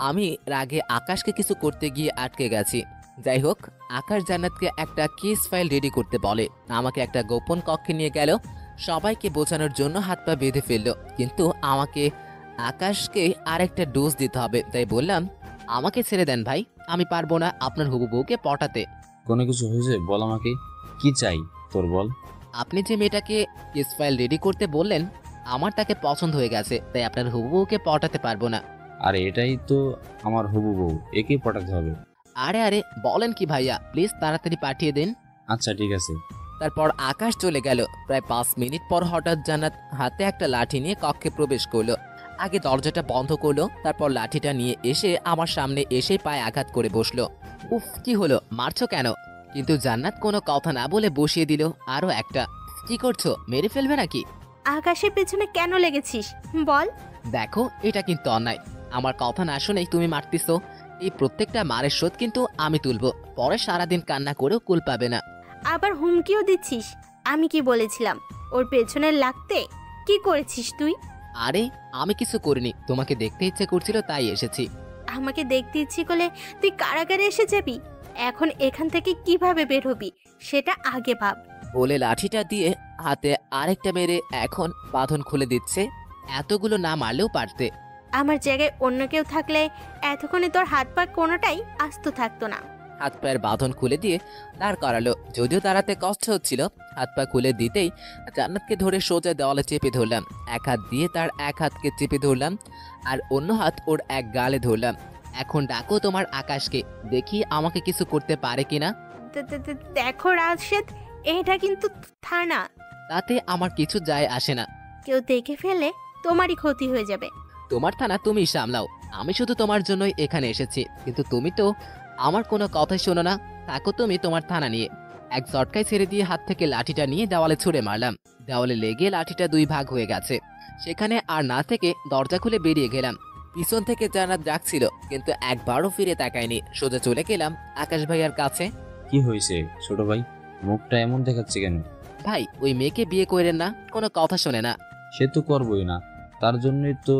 Speaker 1: আমি রাগে আকাশকে কিছু করতে গিয়ে আটকে গেছি। যাই হোক, আকাশ জান্নাতকে একটা কেস ফাইল রেডি করতে বলে, আমাকে একটা গোপন কক্ষে নিয়ে গেল। সবাইকে বোঝানোর জন্য হাত পা বেঁধে ফেললো, কিন্তু আমাকে আকাশকে আরেকটা ডোজ দিতে হবে। তাই বললাম, আমাকে ছেড়ে দেন ভাই, আমি পারবো না আপনার হবু বউকে পটাতে।
Speaker 6: কোনো কিছু হয়েছে বল আমাকে, কি চাই তোর বল।
Speaker 1: আপনি যে মেয়েটাকে কেস ফাইল রেডি করতে বললেন, আমার তাকে পছন্দ হয়ে গেছে, তাই আপনার হবু বউকে পটাতে পারবো না।
Speaker 6: আরে এটাই তো আমার হবু বউ, একেই পটাতে হবে।
Speaker 1: আরে আরে বলেন কি ভাইয়া, প্লিজ তাড়াতাড়ি পাঠিয়ে দিন।
Speaker 6: আচ্ছা ঠিক আছে।
Speaker 1: তারপর আকাশ চলে গেল। প্রায় 5 মিনিট পর হঠাৎ জান্নাত হাতে একটা লাঠি নিয়ে কক্ষে প্রবেশ করলো। আগে দরজাটা বন্ধ করলো, তারপর লাঠিটা নিয়ে এসে আমার সামনে এসে পায়ে আঘাত করে বসলো। উফ, কি হলো, মারছো কেন? কিন্তু জান্নাত কোনো কথা না বলে বসিয়ে দিল আরো একটা। কি করছো, মেরে ফেলবে নাকি?
Speaker 2: আকাশের পেছনে কেন লেগেছিস বল।
Speaker 1: দেখো, এটা কিন্তু অন্যায়। আমার কথা না শুনেই তুমি মারতিছো। এই প্রত্যেকটা মারের শোধ কিন্তু আমি তুলবো, পরে সারাদিন কান্না করেও কুল পাবে না।
Speaker 2: আবার হুমকিও দিচ্ছিস। আমি কি বলেছিলাম ওর পেছনে লাগতে? কি করেছিস তুই?
Speaker 1: আরে আমি কিছু করিনি, তোমাকে দেখতে ইচ্ছে করছিল তাই এসেছি।
Speaker 2: আমাকে দেখতে ইচ্ছে করলে তুই কারাগারে এসে যাবি। এখন এখান থেকে কিভাবে বের হবি সেটা আগে ভাব।
Speaker 1: বলে লাঠিটা দিয়ে হাতে আরেকটা মেরে এখন বাঁধন খুলে দিচ্ছে। এতগুলো না মারলেও পারতে।
Speaker 2: আমার জায়গায় অন্য কেউ থাকলে এতক্ষণে তোর হাত পা কোনোটাই আস্ত থাকতো না।
Speaker 1: হাত পায়ের বাঁধন খুলে দিয়ে দাঁড় করালো। যদিও দাঁড়াতে কষ্ট হচ্ছিল, হাত পা খুলে দিতেই জান্নাতকে ধরে সোজা দেওয়ালে চেপে ধরলাম। এক হাত দিয়ে তার এক হাতকে চেপে ধরলাম, আর অন্য হাত ওর এক গালে ধরলাম। এখন ডাকো তোমার আকাশকে, দেখি আমাকে কিছু করতে পারে কিনা।
Speaker 2: দেখো রাশেদ, এটা কিন্তু থানা।
Speaker 1: তাতে আমার কিছু যায় আসে না।
Speaker 2: কেউ দেখে ফেলে তোমারই ক্ষতি হয়ে যাবে।
Speaker 1: তোমার থানা তুমি সামলাও, আমি শুধু তোমার জন্যই এখানে এসেছি। কিন্তু তুমি তো আমার কোনো কথাই শোনো না। থাকো তুমি তোমার থানা নিয়ে। এক ঝটকায় ছেড়ে দিয়ে হাত থেকে লাঠিটা নিয়ে দেওয়ালে ছুঁড়ে মারলাম। দেওয়ালে লেগে লাঠিটা 2 ভাগ হয়ে গেছে। সেখানে আর না থেকে দরজা খুলে বেরিয়ে গেলাম। পিছন থেকে জান্নাত ডাকছিল, কিন্তু একবারও ফিরে তাকায়নি। সোজা চলে গেলাম আকাশ ভাইয়ার কাছে।
Speaker 6: কি হয়েছে ছোট ভাই, মুখটা এমন দেখাচ্ছে কেন?
Speaker 1: ভাই, ওই মেয়েকে বিয়ে করেন না, কোনো কথা শোনে না।
Speaker 6: সে তো করবোই না, তার জন্যই তো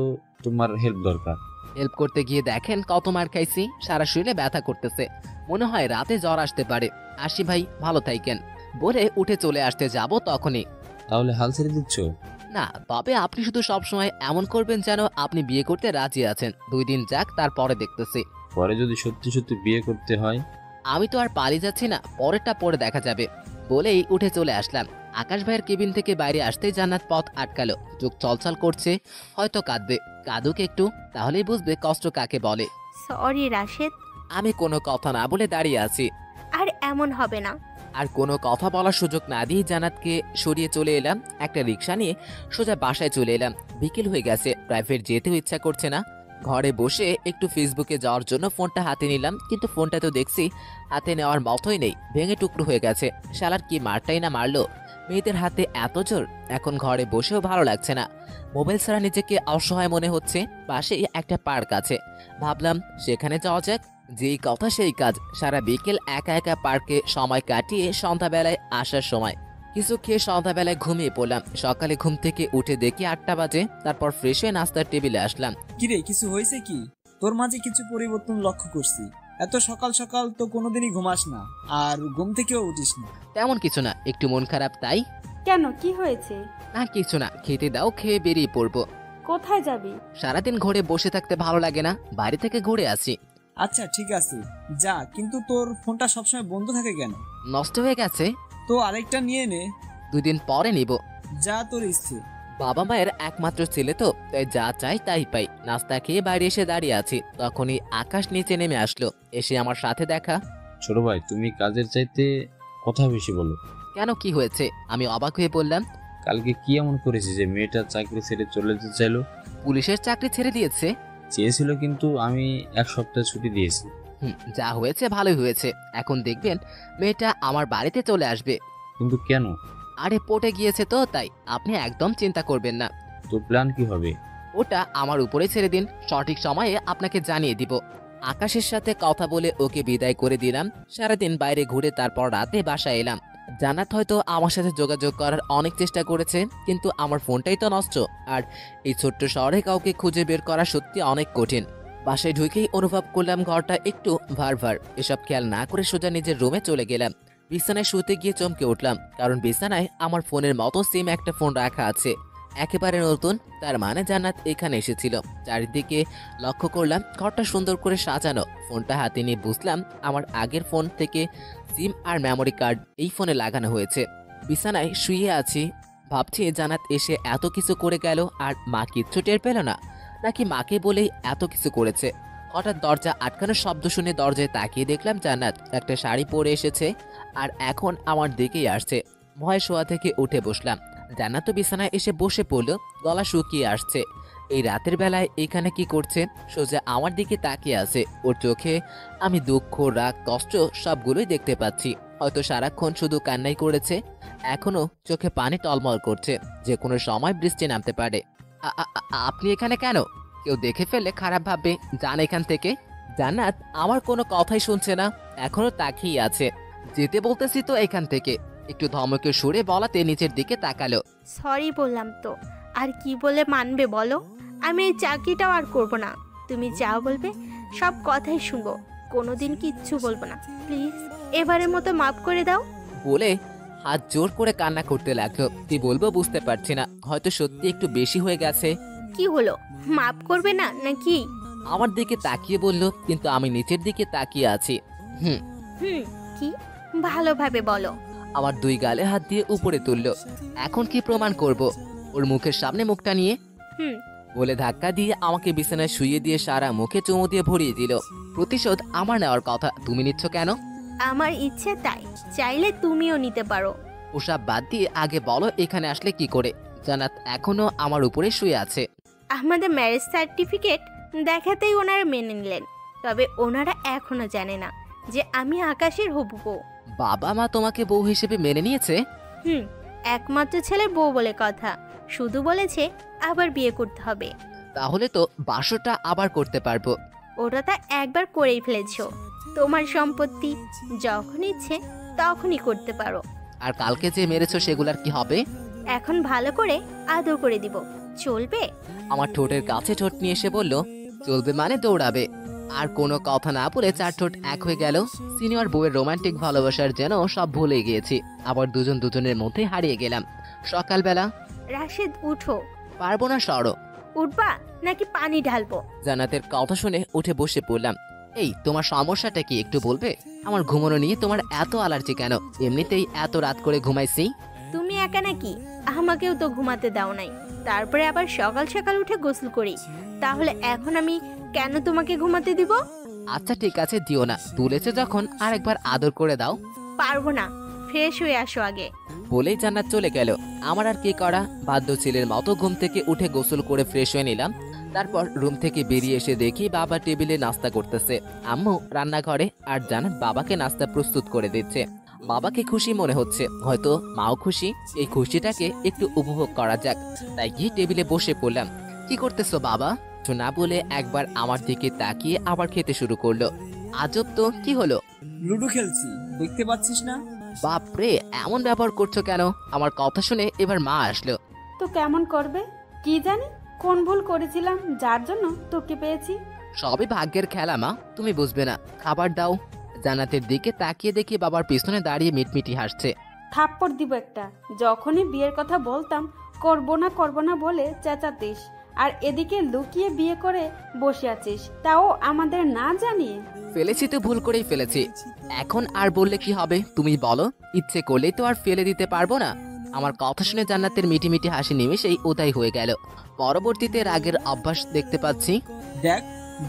Speaker 6: তোমার হেল্প দরকার।
Speaker 1: হেল্প করতে গিয়ে দেখেন কত মার খাইছি, সারা শরীরে ব্যথা করতেছে। মনে হয় রাতে জ্বর আসতে পারে। আসি ভাই, ভালো থাকেন। বলে উঠে চলে আসতে যাব তখনই।
Speaker 6: তাহলে হাল ছেড়ে দিচ্ছ?
Speaker 1: না, তবে আপনি শুধু সবসময় এমন করবেন যেন আপনি বিয়ে করতে রাজি আছেন। 2 দিন যাক, তারপরে দেখতেছি।
Speaker 6: পরে যদি সত্যি সত্যি বিয়ে করতে হয়?
Speaker 1: আমি তো আর পালিয়ে যাচ্ছি না, পরেরটা পরে দেখা যাবে। বলেই উঠে চলে আসলাম। আকাশ ভাইয়ের কেবিন থেকে বাইরে আসতেই জান্নাত পথ আটকালো। চোখ চলচল করছে, হয়তো কাঁদবে। কাঁদুক একটু, তাহলেই বুঝবে কষ্ট কাকে বলে।
Speaker 2: সরি রাশেদ।
Speaker 1: আমি কোনো কথা না বলে দাঁড়িয়ে আছি।
Speaker 2: আর এমন হবে না।
Speaker 1: আর কোনো কথা বলার সুযোগ না দিয়ে জান্নাতকে সরিয়ে চলে এলাম। একটা রিক্সা নিয়ে সোজা বাসায় চলে এলাম। বিকেল হয়ে গেছে, প্রাইভেট যেতেও ইচ্ছা করছে না। ঘরে বসে একটু ফেসবুকে যাওয়ার জন্য ফোনটা হাতে নিলাম, কিন্তু ফোনটা তো দেখছি হাতে নেওয়ার মতোই নেই, ভেঙে টুকরো হয়ে গেছে। শালার কি মারটাই না মারলো, মেয়েদের হাতে এত জোর। এখন ঘরে বসেও ভালো লাগছে না, মোবাইল ছাড়া নিজেকে অসহায় মনে হচ্ছে। পাশেই একটা পার্ক আছে, ভাবলাম সেখানে যাওয়া যাক। যেই কথা সেই কাজ, সারা বিকেল একা একা পার্কে সময় কাটিয়ে সন্ধ্যাবেলায় আসার সময় কিছু খেয়ে সন্ধ্যাবেলায় ঘুমিয়ে পড়লাম। সকালে ঘুম থেকে উঠে দেখি 8টা বাজে। তারপর ফ্রেশ হয়ে নাস্তার টেবিলে আসলাম।
Speaker 5: কিরে, কিছু হয়েছে কি? তোর মাঝে কিছু পরিবর্তন লক্ষ্য করছি। এত সকাল সকাল তো কোনোদিনই ঘুমাস না, আর ঘুম থেকেও উঠিস না।
Speaker 1: তেমন কিছু না, একটু মন খারাপ তাই।
Speaker 4: কেন, কি হয়েছে?
Speaker 1: না কিছু না, খেতে দাও, খেয়ে বেরিয়ে পড়বো।
Speaker 4: কোথায় যাবি?
Speaker 1: সারাদিন ঘরে বসে থাকতে ভালো লাগে না, বাইরে থেকে ঘুরে আসি।
Speaker 5: আচ্ছা ঠিক আছে যা, কিন্তু তোর ফোনটা সবসময় বন্ধ থাকে কেন?
Speaker 1: নষ্ট হয়ে গেছে,
Speaker 5: তো আরেকটা নিয়ে নে।
Speaker 1: 2 দিন পরে নিব।
Speaker 5: যা তোর ইচ্ছে।
Speaker 1: বাবা মায়ের একমাত্র ছেলে তো, তাই যা চাই তাই পাই। নাস্তা খেয়ে বাইরে এসে দাঁড়িয়ে আছি, তখনই আকাশ নিচে নেমে আসলো, এসে আমার সাথে দেখা।
Speaker 6: ছোট ভাই, তুমি কাজের চাইতে কথা বেশি বলো।
Speaker 1: কেন, কি হয়েছে? আমি অবাক হয়ে বললাম,
Speaker 6: কালকে কি এমন করেছি যে মেয়েটা চাকরি ছেড়ে চলে যেতে চাইলো?
Speaker 1: পুলিশের চাকরি ছেড়ে দিয়েছে?
Speaker 6: চেয়েছিল, কিন্তু আমি 1 সপ্তাহ ছুটি দিয়েছি।
Speaker 1: যা হয়েছে ভালোই হয়েছে। এখন দেখবেন মেয়েটা আমার বাড়িতে চলে আসবে।
Speaker 6: কিন্তু কেন?
Speaker 1: আরে পটে গিয়েছে তো, তাই। আপনি একদম চিন্তা করবেন না,
Speaker 6: তো প্ল্যান কি হবে?
Speaker 1: ওটা আমার উপরে ছেড়ে দিন, সঠিক সময়ে আপনাকে জানিয়ে দিব। আকাশের সাথে কথা বলে ওকে বিদায় করে দিলাম। সারাদিন বাইরে ঘুরে তারপর রাতে বাসায় এলাম। জান্নাত হয়তো আমার সাথে যোগাযোগ করার অনেক চেষ্টা করেছে, কিন্তু আমার ফোনটাই তো নষ্ট, আর এই ছোট্ট শহরে কাউকে খুঁজে বের করা সত্যি অনেক কঠিন। বাসায় ঢুকেই অনুভব করলাম ঘরটা একটু ভার ভার। এসব খেয়াল না করে সোজা নিজের রুমে চলে গেলাম। বিছানায় শুতে গিয়ে চমকে উঠলাম, কারণ বিছানায় আমার ফোনের মতো সেম একটা ফোন রাখা আছে, একেবারে নতুন। তার মানে জান্নাত এখানে এসেছিল। চারিদিকে লক্ষ্য করলাম, ঘরটা সুন্দর করে সাজানো। ফোনটা হাতে নিয়ে বুঝলাম আমার আগের ফোন থেকে সিম আর মেমোরি কার্ড এই ফোনে লাগানো হয়েছে। বিছানায় শুয়ে আছি, ভাবছি জান্নাত এসে এত কিছু করে গেল, আর মা কিচ্ছু টের পেল না, নাকি মাকে বলেই এত কিছু করেছে। হঠাৎ দরজা আটকানোর শব্দ শুনে দরজায় তাকিয়ে দেখলাম জান্নাত একটা শাড়ি পরে এসেছে, আর এখন আমার দিকেই আসছে। ভয়ে শোয়া থেকে উঠে বসলাম। জান্নাত তো বিছানায় এসে বসে পড়ল, গলা শুকিয়ে আসছে। এই রাতের বেলায় এখানে কি করছে? সোজা আমার দিকে তাকিয়ে আছে। ওর চোখে আমি দুঃখ, রাগ, কষ্ট সবগুলোই দেখতে পাচ্ছি। হয়তো সারাক্ষণ শুধু কান্নাই করেছে, এখনো চোখে পানি টলমল করছে, যে কোনো সময় বৃষ্টি নামতে পারে। আপনি এখানে কেন? কেউ দেখে ফেললে খারাপ ভাববে, যান এখান থেকে। জান্নাত আমার কোনো কথাই শুনছে না, এখনো তাকিয়ে আছে। যেতে বলতেছি তো এখান থেকে। একটু ধমকে সুরে বলাতে নিচের দিকে তাকালো।
Speaker 2: সরি বললাম তো, আর কি বলে মানবে বলো? আমি এই চাকরিটাও আর করব না। তুমি যা বলবে সব কথাই শুনবো, কোনোদিন কিচ্ছু বলবো না। প্লিজ এবারের মতো মাফ করে দাও।
Speaker 1: বলে হাত জোর করে কান্না করতে লাগলো। কি বলবো বুঝতে পারছি না, হয়তো সত্যি একটু বেশি হয়ে গেছে।
Speaker 2: কি হলো, মাফ করবে না নাকি?
Speaker 1: আমার দিকে তাকিয়ে বলল, কিন্তু আমি নিচের দিকে তাকিয়ে আছি। হুম।
Speaker 2: কি? ভালোভাবে বলো।
Speaker 1: আমার 2 গালে হাত দিয়ে উপরে তুললো। এখন কি প্রমাণ করব? ওর মুখের সামনে মুখটা নিয়ে বলে ধাক্কা দিয়ে আমাকে বিছানায় শুইয়ে দিয়ে সারা মুখে চুমু দিয়ে ভরিয়ে দিল। প্রতিশোধ আমার নেওয়ার কথা, তুমি নিচ্ছ কেন?
Speaker 2: আমার ইচ্ছে তাই, চাইলে তুমিও নিতে পারো।
Speaker 1: ওসব বাদ দিয়ে আগে বলো এখানে আসলে কি করে? জান্নাত এখনো আমার উপরে শুয়ে আছে।
Speaker 2: আমাদের ম্যারেজ সার্টিফিকেট দেখাতেই ওনারা মেনে নিলেন, তবে ওনারা এখনো জানে না যে আমি আকাশের হবু বউ।
Speaker 1: বাবা মা তোমাকে বউ হিসেবে মেনে নিয়েছে?
Speaker 2: একমাত্র ছেলের বউ বলে কথা, শুধু বলেছে আবার বিয়ে করতে হবে।
Speaker 1: তাহলে তো বাসরটা আবার করতে পারবো।
Speaker 2: ওটা তা একবার করেই ফেলেছো, তোমার সম্পত্তি যখন ইচ্ছে তখনই করতে পারো।
Speaker 1: আর কালকে যে মেরেছো সেগুলার কি হবে?
Speaker 2: এখন ভালো করে আদর করে দিব, চলবে?
Speaker 1: আমার ঠোঁটের কাছে ঠোঁট নিয়ে এসে বলল, চলবে মানে দৌড়াবে। আর কোনো কথা না বলে 4 ঠোঁট এক হয়ে গেল। সিনিয়র বউয়ের রোমান্টিক ভালোবাসার যেন সব ভুলে গিয়েছি, আবার দুজন দুজনের মধ্যে হারিয়ে গেলাম। সকালবেলা,
Speaker 2: রাশেদ উঠো।
Speaker 1: পারবো না সরো।
Speaker 2: উঠবা নাকি পানি ঢালবো?
Speaker 1: জান্নাতের কথা শুনে উঠে বসে পড়লাম। এই তোমার সমস্যাটা কি একটু বলবে? আমার ঘুমানো নিয়ে তোমার এত অ্যালার্জি কেন? এমনিতেই এত রাত করে ঘুমাইছি।
Speaker 2: তুমি একা নাকি? আমাকেও তো ঘুমাতে দাও নাই, তারপরে আবার সকাল সকাল উঠে গোসল করি। তাহলে এখন আমি কেন তোমাকে ঘুমাতে দিব?
Speaker 1: আচ্ছা ঠিক আছে, দিও না, তুলেছে যখন আরেকবার আদর করে দাও।
Speaker 2: পারবো না, ফ্রেশ হয়ে আসো আগে।
Speaker 1: বলেই জান্নাত চলে গেল। আমার আর কি করা, বাধ্য ছেলের মতো ঘুম থেকে উঠে গোসল করে ফ্রেশ হয়ে নিলাম। তারপর রুম থেকে বেরিয়ে এসে দেখি বাবা টেবিলে নাস্তা করতেছে, আম্মু রান্নাঘরে, আর জান্নাত বাবাকে নাস্তা প্রস্তুত করে দিচ্ছে। বাবাকে খুশি মনে হচ্ছে, হয়তো মাও খুশি। এই খুশিটাকে একটু উপভোগ করা যাক, তাই গিয়ে টেবিলে বসে পড়লাম। কি করতেছো বাবা? কিছু না বলে একবার আমার দিকে তাকিয়ে আবার খেতে শুরু করলো। আজব তো, কি হলো?
Speaker 5: লুডো খেলছি, দেখতে পাচ্ছিস না?
Speaker 1: বাপরে, এমন ব্যবহার করছো কেন? আমার কথা শুনে এবার মা আসলো।
Speaker 4: তো কেমন করবে কি জানি, কোন ভুল করেছিলাম যার জন্য তোকে পেয়েছি।
Speaker 1: সবই ভাগ্যের খেলা মা, তুমি বুঝবে না। খাবার দাও। জান্নাতের দিকে তাকিয়ে দেখি বাবার পিছনে দাঁড়িয়ে মিটমিটি হাসছে।
Speaker 4: থাপ্পড় দিব একটা। যখনই বিয়ের কথা বলতাম করব না বলে চেঁচাতিস, আর এদিকে লুকিয়ে বিয়ে করে বসে আছিস, তাও আমাদের না জানিয়ে।
Speaker 1: ফেলেছি তো ভুল করেই ফেলেছি, এখন আর বললে কি হবে তুমি বলো? ইচ্ছে করলেই তো আর ফেলে দিতে পারবো না। আমার কথা শুনে জান্নাতের মিটি মিটি হাসি নিমেষেই উদাই হয়ে গেল। পরবর্তীতে রাগের অভ্যাস দেখতে পাচ্ছি।
Speaker 5: দেখ,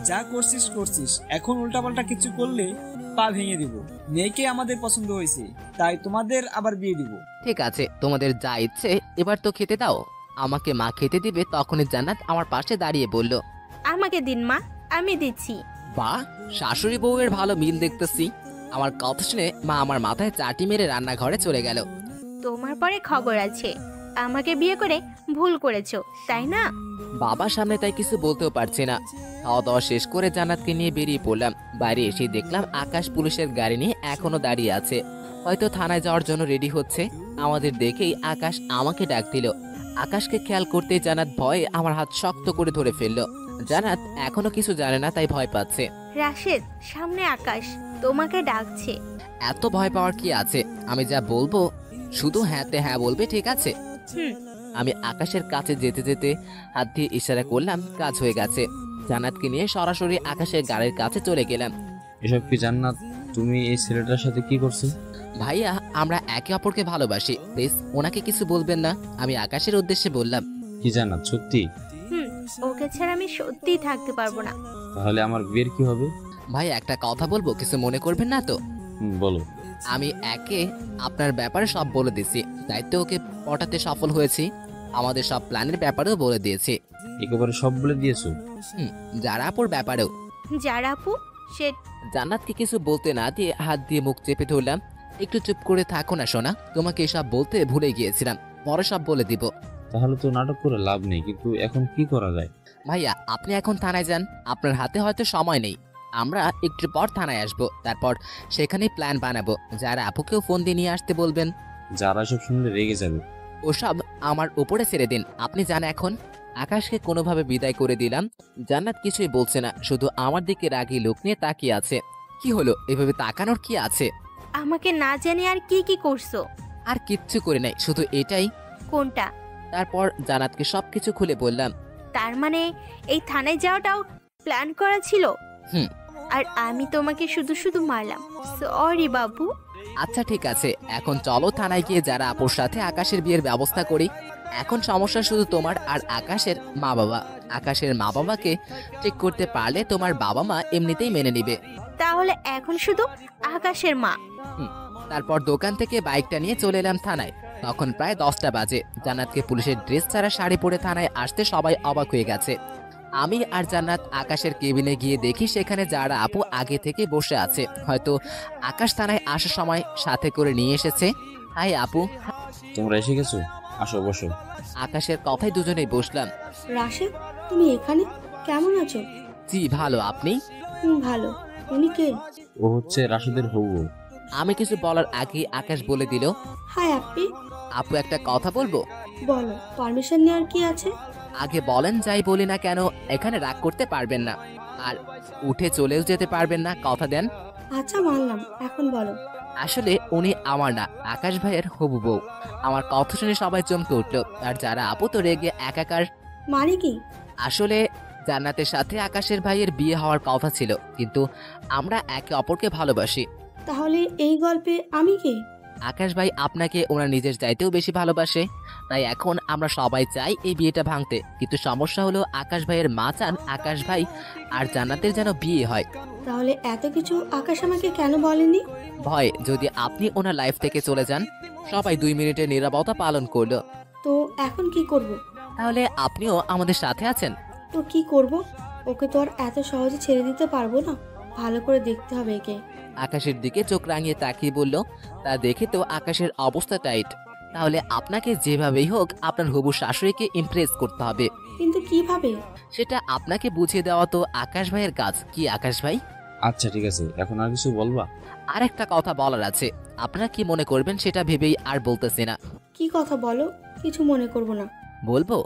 Speaker 5: যা করছিস, এখন উল্টাপাল্টা কিছু করলে পা ভেঙে দিব। মেয়েকে আমাদের পছন্দ হয়েছে, তাই তোমাদের আবার বিয়ে দিব।
Speaker 1: ঠিক আছে, তোমাদের যা ইচ্ছে, এবার তো খেতে দাও। আমাকে মা খেতে দিবে তখনই জান্নাত আমার পাশে দাঁড়িয়ে বলল,
Speaker 2: আমাকে দিন মা, আমি দিচ্ছি।
Speaker 1: বাহ, শাশুড়ি বউয়ের ভালো মিল দেখতেছি। আমার কথা শুনে মা আমার মাথায় চাটি মেরে রান্নাঘরে চলে গেল।
Speaker 2: তোমার পরে খবর আছে, আমাকে বিয়ে করে ভুল করেছো তাই না?
Speaker 1: বাবার সামনে তাই কিছু বলতেও পারছি না। খাওয়া দাওয়া শেষ করে জান্নাতকে নিয়ে বেরিয়ে পড়লাম। বাইরে এসে দেখলাম আকাশ পুলিশের গাড়ি নিয়ে এখনো দাঁড়িয়ে আছে, হয়তো থানায় যাওয়ার জন্য রেডি হচ্ছে। আমাদের দেখেই আকাশ আমাকে ডাক দিল। আকাশকে খেয়াল করতেই জান্নাত ভয়ে আমার হাত শক্ত করে ধরে ফেললো। জান্নাত এখনো কিছু জানে না, তাই ভয় পাচ্ছে।
Speaker 2: রাশেদ, সামনে আকাশ তোমাকে ডাকছে।
Speaker 1: এত ভয় পাওয়ার কি আছে? আমি যা বলবো শুধু হ্যাঁতে হ্যাঁ বলবে, ঠিক আছে?
Speaker 2: হুম।
Speaker 1: আমি আকাশের কাছে যেতে যেতে হাত দিয়ে ইশারা করলাম, কাজ হয়ে গেছে। জান্নাতকে নিয়ে সরাসরি আকাশের গাড়ির কাছে চলে গেলাম।
Speaker 6: এসব কি জান্নাত? তুমি এই ছেলেটার সাথে কি করছো?
Speaker 1: ভাইয়া, আমরা একে অপরকে ভালোবাসি, প্লিজ ওনাকে কিছু বলবেন না, আমি আকাশের উদ্দেশ্যে বললাম।
Speaker 6: কি জান্নাত, সত্যি?
Speaker 2: হুম, ওকে ছাড়া আমি সত্যিই থাকতে পারবো না।
Speaker 6: তাহলে আমার বিয়ের কি হবে?
Speaker 1: ভাই, একটা কথা বলবো, কিছু মনে করবেন না তো?
Speaker 6: বলো।
Speaker 1: আমি একে আপনার ব্যাপারে সব বলে দিয়েছি, দায়িত্ব ওকে পটাতে সফল হয়েছি। আমাদের সব প্ল্যানের ব্যাপারেও বলে দিয়েছি।
Speaker 6: একেবারে সব বলে দিয়েছো?
Speaker 1: যারা আপুর ব্যাপারেও।
Speaker 2: যারা আপু, সে
Speaker 1: জান্নাতকে কিছু বলতে না দিয়ে হাত দিয়ে মুখ চেপে ধরলাম। একটু চুপ করে থাকো না সোনা, তোমাকে এসব বলতে ভুলে গিয়েছিলাম, পরে সব বলে দিব।
Speaker 6: তাহলে তো নাটক করে লাভ নেই, কিন্তু এখন কি করা যায়?
Speaker 1: ভাইয়া, আপনি এখন থানায় যান, আপনার হাতে হয়তো সময় নেই। আমরা একটু পর থানায় আসবো, তারপর সেখানেই প্ল্যান বানাবো। যারা আপুকেও ফোন দিয়ে নিয়ে আসতে বলবেন।
Speaker 6: যারা সব শুনলে রেগে যাবে।
Speaker 1: ওসব আমার উপরে ছেড়ে দিন, আপনি যান এখন। আকাশকে কোনোভাবে বিদায় করে দিলাম। জান্নাত কিছুই বলছে না, শুধু আমার দিকে রাগী লোক নিয়ে তাকিয়ে আছে। কি হলো, এভাবে তাকানোর কি আছে?
Speaker 2: আমাকে না জানি আর কি কি করছো?
Speaker 1: আর কিচ্ছু করে নাই, শুধু এটাই।
Speaker 2: কোনটা?
Speaker 1: তারপর জান্নাতকে সবকিছু খুলে বললাম।
Speaker 2: তার মানে এই থানায় যাওয়াটাও প্ল্যান করা ছিল?
Speaker 1: হুম।
Speaker 2: আর আমি তোমাকে শুধু শুধু মারলাম, সরি বাবু।
Speaker 1: আচ্ছা ঠিক আছে, এখন চলো থানায় গিয়ে যারা আপুর সাথে আকাশের বিয়ের ব্যবস্থা করি। এখন সমস্যা শুধু তোমার আর আকাশের মা বাবা। আকাশের মা বাবাকে ঠিক করতে পারলে তোমার বাবা মা এমনিতেই মেনে নিবে।
Speaker 2: তাহলে এখন শুধু আকাশের মা।
Speaker 1: তারপর দোকান থেকে বাইকটা নিয়ে চলে এলাম থানায়। তখন প্রায় 10টা বাজে। জান্নাতকে পুলিশের ড্রেস ছাড়া শাড়ি পরে থানায় আসতে সবাই অবাক হয়ে গেছে। আমি আর জান্নাত আকাশের কেবিনে গিয়ে দেখি সেখানে যারা আপু আগে থেকে বসে আছে, হয়তো আকাশ থানায় আসার সময় সাথে করে নিয়ে এসেছে। হাই আপু।
Speaker 6: তোমরা এসে গেছো, আসো বসো।
Speaker 1: আকাশের কথাই দুজনেই বসলাম।
Speaker 7: রাশেদ, তুমি এখানে? কেমন আছো?
Speaker 1: জি ভালো, আপনি?
Speaker 7: ভালো। উনি কে?
Speaker 6: ও হচ্ছে রাশেদের হবু বউ।
Speaker 1: আমি কিছু বলার আগে আকাশ বলে দিল,
Speaker 7: হাই আপি।
Speaker 1: আপু একটা কথা বলবো?
Speaker 7: বলো, পারমিশন নেওয়ার কি আছে?
Speaker 1: আগে বলেন, যাই বলি না কেন এখানে রাগ করতে পারবেন না, আর উঠে চলেও যেতে পারবেন না, কথা দেন?
Speaker 7: আচ্ছা মানলাম, এখন বলো।
Speaker 1: আসলে উনি আমার না, আকাশ ভাইয়ের হবু বউ। আমার কথা শুনে সবাই চমকে উঠলো, আর যারা আপু তো রেগে একাকার।
Speaker 7: মানে কি?
Speaker 1: আসলে জান্নাতের সাথে আকাশের ভাইয়ের বিয়ে হওয়ার কথা ছিল, কিন্তু আমরা একে অপরকে ভালোবাসি।
Speaker 7: তাহলে এই গল্পে আমি কে?
Speaker 1: আকাশ ভাই আপনাকে ওনার নিজের চাইতেও বেশি ভালোবাসে, তাই এখন আমরা সবাই চাই এই বিয়েটা ভাঙতে। কিন্তু সমস্যা হলো আকাশ ভাইয়ের মা চান আকাশ ভাই আর জান্নাতের যেন বিয়ে হয়।
Speaker 7: তাহলে এত কিছু আকাশ আমাকে কেন বলেনি?
Speaker 1: ভয় যদি আপনি ওনার লাইফ থেকে চলে যান। সবাই 2 মিনিটের নীরবতা পালন করলো।
Speaker 7: তো এখন কি করব?
Speaker 1: তাহলে আপনিও আমাদের সাথে আছেন?
Speaker 7: তো কি করব? ওকে তো আর এত সহজে ছেড়ে দিতে পারবো না, ভালো করে দেখতে হবে একে।
Speaker 1: আকাশের দিকে চোখ রাঙিয়ে তাকিয়ে বলল, তা দেখে তো আকাশের অবস্থা টাইট। তাহলে আপনাকে যেভাবেই হোক আপনার হবু শাশুড়িকে ইমপ্রেস করতে হবে।
Speaker 7: কিন্তু কিভাবে?
Speaker 1: সেটা আপনাকে বুঝিয়ে দেওয়া তো আকাশ ভাইয়ের কাজ। কি আকাশ ভাই?
Speaker 6: আচ্ছা ঠিক আছে, এখন আর কিছু বলবা?
Speaker 1: আর একটা কথা বলার আছে, আপনারা কি মনে করবেন সেটা ভেবেই আর বলতেছি না।
Speaker 7: কি কথা বলো, কিছু মনে করব না।
Speaker 1: বলবো?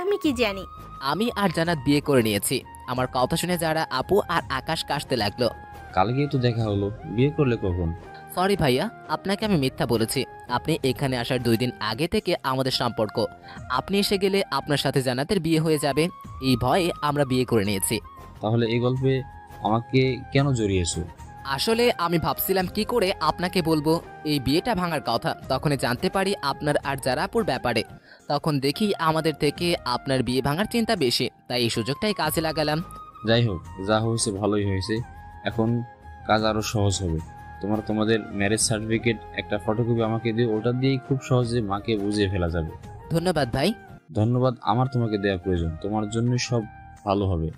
Speaker 2: আমি কি জানি।
Speaker 1: আমি আর জান্নাত বিয়ে করে নিয়েছি। আমার কথা শুনে যারা আপু আর আকাশ কাশতে লাগলো।
Speaker 6: কালকেই তো দেখা হলো, বিয়ে করলে কখন?
Speaker 1: সরি ভাইয়া, আপনাকে আমি মিথ্যা বলেছি। আপনি এখানে আসার 2 দিন আগে থেকে আমাদের সম্পর্ক। আপনি এসে গেলে আপনার সাথে জান্নাতের বিয়ে হয়ে যাবে, এই ভয়ে আমরা বিয়ে করে নিয়েছি।
Speaker 6: তাহলে এই গল্পে আমাকে কেন জড়িয়েছো?
Speaker 1: আসলে আমি ভাবছিলাম কি করে আপনাকে বলবো এই বিয়েটা ভাঙার কথা। তখনই জানতে পারি আপনার আর জারাপুর ব্যাপারে। তখন দেখি আমাদের থেকে আপনার বিয়ে ভাঙার চিন্তা বেশি, তাই এই সুযোগটাই কাজে লাগালাম।
Speaker 6: যাই হোক, যা হয়েছে ভালোই হয়েছে। এখন কাজ আরো সহজ হবে। তোমাদের ম্যারেজ সার্টিফিকেট একটা ফটোকপি আমাকে দিও, ওটা দিয়েই খুব সহজে মাকে বুঝিয়ে ফেলা যাবে।
Speaker 1: ধন্যবাদ ভাই।
Speaker 6: ধন্যবাদ আমার তোমাকে দেওয়া প্রয়োজন, তোমার জন্য সব ভালো হবে।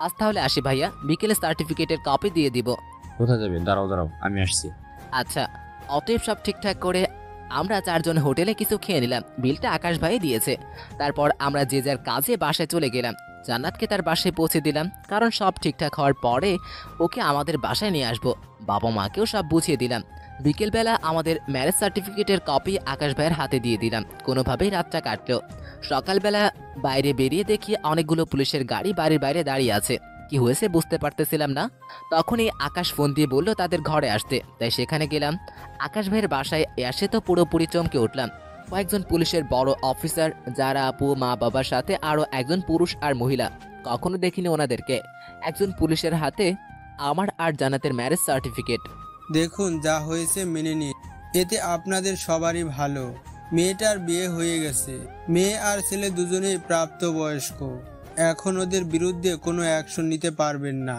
Speaker 1: আজ তাহলে আসি ভাইয়া, বিকেলে সার্টিফিকেটের কপি দিয়ে দিব।
Speaker 6: কোথায় যাবে? দাঁড়াও আমি আসছি।
Speaker 1: আচ্ছা, অতএব সব ঠিকঠাক করে আমরা 4 জন হোটেলে কিছু খেয়ে নিলাম। বিলটা আকাশ ভাই দিয়েছে। তারপর আমরা যে যার কাজে বাসায় চলে গেলাম। জান্নাতকে তার বাসায় পৌঁছে দিলাম, কারণ সব ঠিকঠাক হওয়ার পরে ওকে আমাদের বাসায় নিয়ে আসবো। বাবা মাকেও সব বুঝিয়ে দিলাম। বিকেলবেলা আমাদের ম্যারেজ সার্টিফিকেটের কপি আকাশ ভাইয়ের হাতে দিয়ে দিলাম। কোনোভাবেই রাতটা কাটলো। সকালবেলা বাইরে বেরিয়ে দেখি অনেকগুলো পুলিশের গাড়ি বাড়ির বাইরে দাঁড়িয়ে আছে। কি হয়েছে বুঝতে পারতেছিলাম না। তখনই আকাশ ফোন দিয়ে বলল তাদের ঘরে আসতে, তাই সেখানে গেলাম। আকাশ ভাইয়ের বাসায় এসে তো পুরোপুরি চমকে উঠলাম। কয়েকজন পুলিশের বড় অফিসার, যারা আপু মা বাবার সাথে আরো একজন পুরুষ আর মহিলা। কখনো দেখিনি ওনাদেরকে। একজন পুলিশের হাতে আমার আর জান্নাতের ম্যারেজ সার্টিফিকেট।
Speaker 8: দেখুন, যা হয়েছে মেনে নিন, এতে আপনাদের সবারই ভালো। মেয়েটার বিয়ে হয়ে গেছে। মেয়ে আর ছেলে দুজনেই প্রাপ্তবয়স্ক। এখন ওদের বিরুদ্ধে কোনো অ্যাকশন নিতে পারবেন না।